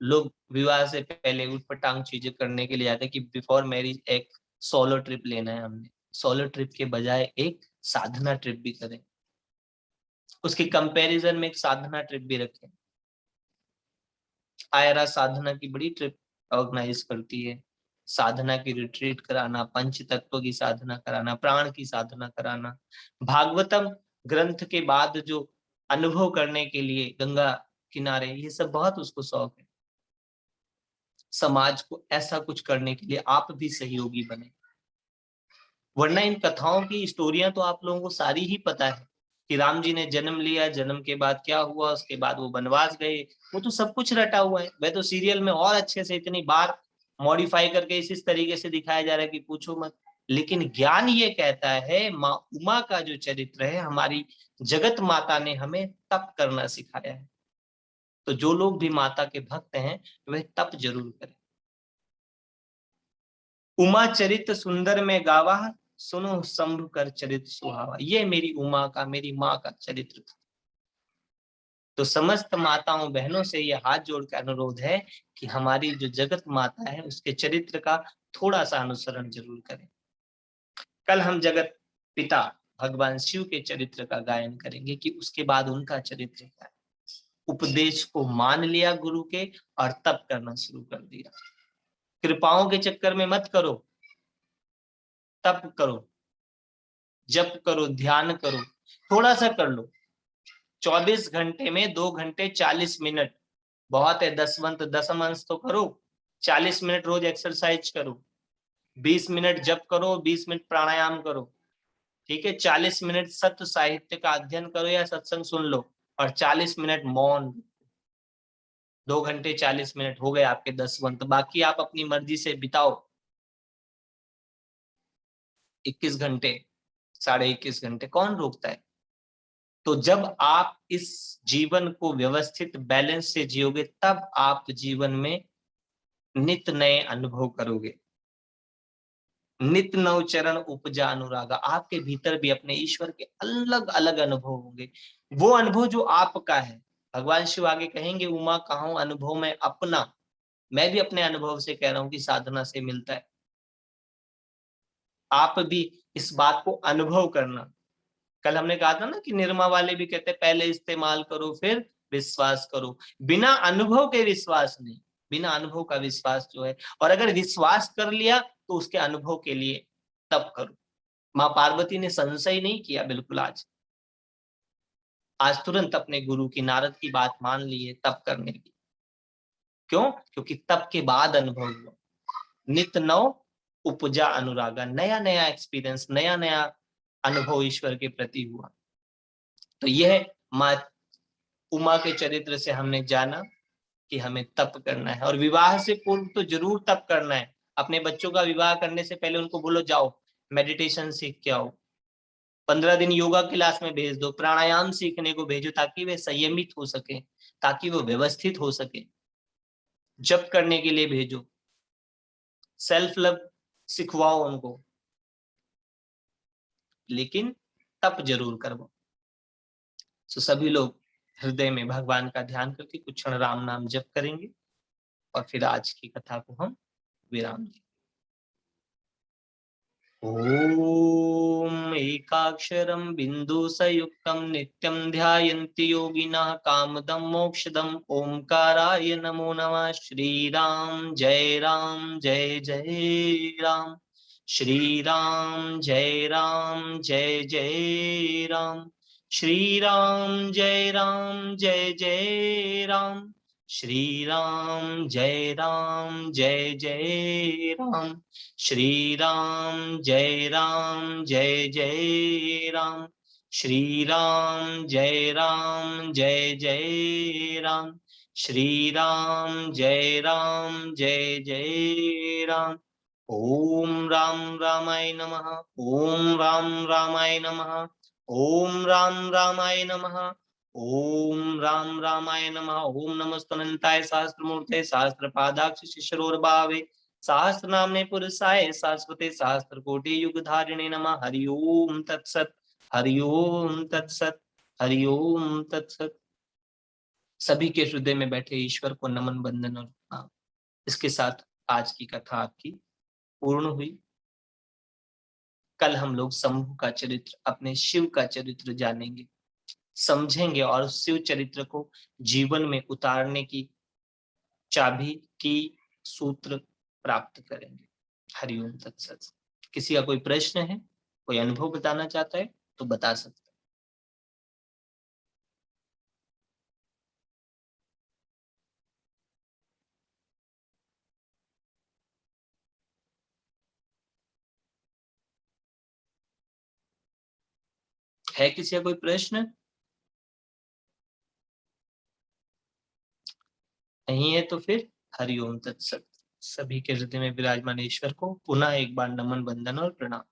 लोग विवाह से पहले उठपटांग चीजें करने के लिए आते हैं कि बिफोर मैरिज एक सोलो ट्रिप लेना है हमने, सोलो ट्रिप के बजाय एक साधना ट्रिप भी करें, उसके कंपैरिजन में एक साधना ट्रिप भी रखें। आयरा साधना की बड़ी ट्रिप ऑर्गेनाइज करती है, साधना की रिट्रीट कराना, पंच तत्व की साधना कराना, प्राण की साधना कराना। भागवतम ग्रंथ के बाद जो अनुभव करने के लिए गंगा किनारे, ये सब बहुत उसको शौक है। समाज को ऐसा कुछ करने के लिए आप भी सहयोगी बने, वरना इन कथाओं की स्टोरियां तो आप लोगों को सारी ही पता है कि राम जी ने जन्म लिया, जन्म के बाद क्या हुआ, उसके बाद वो वनवास गए, वो तो सब कुछ रटा हुआ है। वह तो सीरियल में और अच्छे से इतनी बार मॉडिफाई करके इस तरीके से दिखाया जा रहा है कि पूछो मत। लेकिन ज्ञान ये कहता है, माँ उमा का जो चरित्र है, हमारी जगत माता ने हमें तप करना सिखाया है। तो जो लोग भी माता के भक्त हैं वह तप जरूर करें। उमा चरित सुंदर में गावा, सुनो शंभु कर चरित सुहावा। ये मेरी उमा का, मेरी माँ का चरित्र था। तो समस्त माताओं बहनों से ये हाथ जोड़ के अनुरोध है कि हमारी जो जगत माता है उसके चरित्र का थोड़ा सा अनुसरण जरूर करें। कल हम जगत पिता भगवान शिव के चरित्र का गायन करेंगे कि उसके बाद उनका चरित्र क्या है। उपदेश को मान लिया गुरु के और तप करना शुरू कर दिया। कृपाओं के चक्कर में मत करो, तप करो, जप करो, ध्यान करो, थोड़ा सा कर लो। 24 घंटे में 2 घंटे 40 मिनट बहुत है। दसम अंश तो करो, 40 मिनट रोज एक्सरसाइज करो, 20 मिनट जप करो, 20 मिनट प्राणायाम करो, ठीक है। 40 मिनट सत्य साहित्य का अध्ययन करो या सत्संग सुन लो, और 40 मिनट मौन। 2 घंटे 40 मिनट हो गए आपके 10 मंत्र। बाकी आप अपनी मर्जी से बिताओ 21 घंटे, 21.5 घंटे, कौन रोकता है। तो जब आप इस जीवन को व्यवस्थित बैलेंस से जियोगे, तब आप जीवन में नित नए अनुभव करोगे। नित नव चरण उपजा अनुरागा, आपके भीतर भी अपने ईश्वर के अलग अलग अनुभव होंगे। वो अनुभव जो आपका है। भगवान शिव आगे कहेंगे, उमा कहां अनुभव में अपना। मैं भी अपने अनुभव से कह रहा हूं कि साधना से मिलता है। आप भी इस बात को अनुभव करना। कल हमने कहा था ना कि निरमा वाले भी कहते हैं पहले इस्तेमाल करो फिर विश्वास करो। बिना अनुभव के विश्वास नहीं, बिना अनुभव का विश्वास जो है। और अगर विश्वास कर लिया तो उसके अनुभव के लिए तप करो। माँ पार्वती ने संशय नहीं किया बिल्कुल। आज तुरंत अपने गुरु की, नारद की बात मान ली है तप करने की। क्यों? क्योंकि तप के बाद अनुभव हुआ। नित नव उपजा अनुरागा, नया नया एक्सपीरियंस, नया नया अनुभव ईश्वर के प्रति हुआ। तो यह माँ उमा के चरित्र से हमने जाना कि हमें तप करना है, और विवाह से पूर्व तो जरूर तप करना है। अपने बच्चों का विवाह करने से पहले उनको बोलो जाओ मेडिटेशन सीख के आओ, 15 दिन योगा क्लास में भेज दो, प्राणायाम सीखने को भेजो, ताकि वे संयमित हो सके, ताकि वो व्यवस्थित हो सके। जप करने के लिए भेजो, सेल्फ लव सिखवाओ उनको, लेकिन तप जरूर करवाओ। तो सभी लोग हृदय में भगवान का ध्यान करके कुछ क्षण राम नाम जप करेंगे, और फिर आज की कथा को हम विराम देंगे। ओम एकाक्षरं बिंदुसयुक्तं नित्यं ध्यायन्ति योगिनः कामदं मोक्षदं। ओंकाराय नमो नमः। श्री राम जय राम जय जय राम। श्री राम जय राम जय जय राम। श्री राम जय राम जय जय राम। श्री राम जय राम जय जय राम। श्री राम जय राम जय जय राम। श्री राम जय राम जय जय राम। श्री राम जय राम जय जय राम। ओम राम रामाय नमः। ओम राम रामाय नमः। ओम राम रामाय नमः। ओम राम रामाय नमः। ओम नमस्तुनंताय सहस्त्रमूर्ते सहस्त्रपादाक्ष शिशिरोर्भावे सहस्त्र नामने पुरुषाय शाश्वते सहस्त्र कोटि युग धारिणे नमः। हरि ओम तत्सत। हरि ओम तत्सत। हरि ओम तत्सत। सभी के हृदय में बैठे ईश्वर को नमन बंदन और प्रणाम। इसके साथ आज की कथा आपकी पूर्ण हुई। कल हम लोग शंभु का चरित्र, अपने शिव का चरित्र जानेंगे, समझेंगे, और शिव चरित्र को जीवन में उतारने की चाबी की सूत्र प्राप्त करेंगे। हरिओम तत्सत। किसी का कोई प्रश्न है, कोई अनुभव बताना चाहता है तो बता सकते हैं। है किसी का कोई प्रश्न? नहीं है तो फिर हरिओम तत्सत। सभी के हृदय में विराजमान ईश्वर को पुनः एक बार नमन, वंदन और प्रणाम।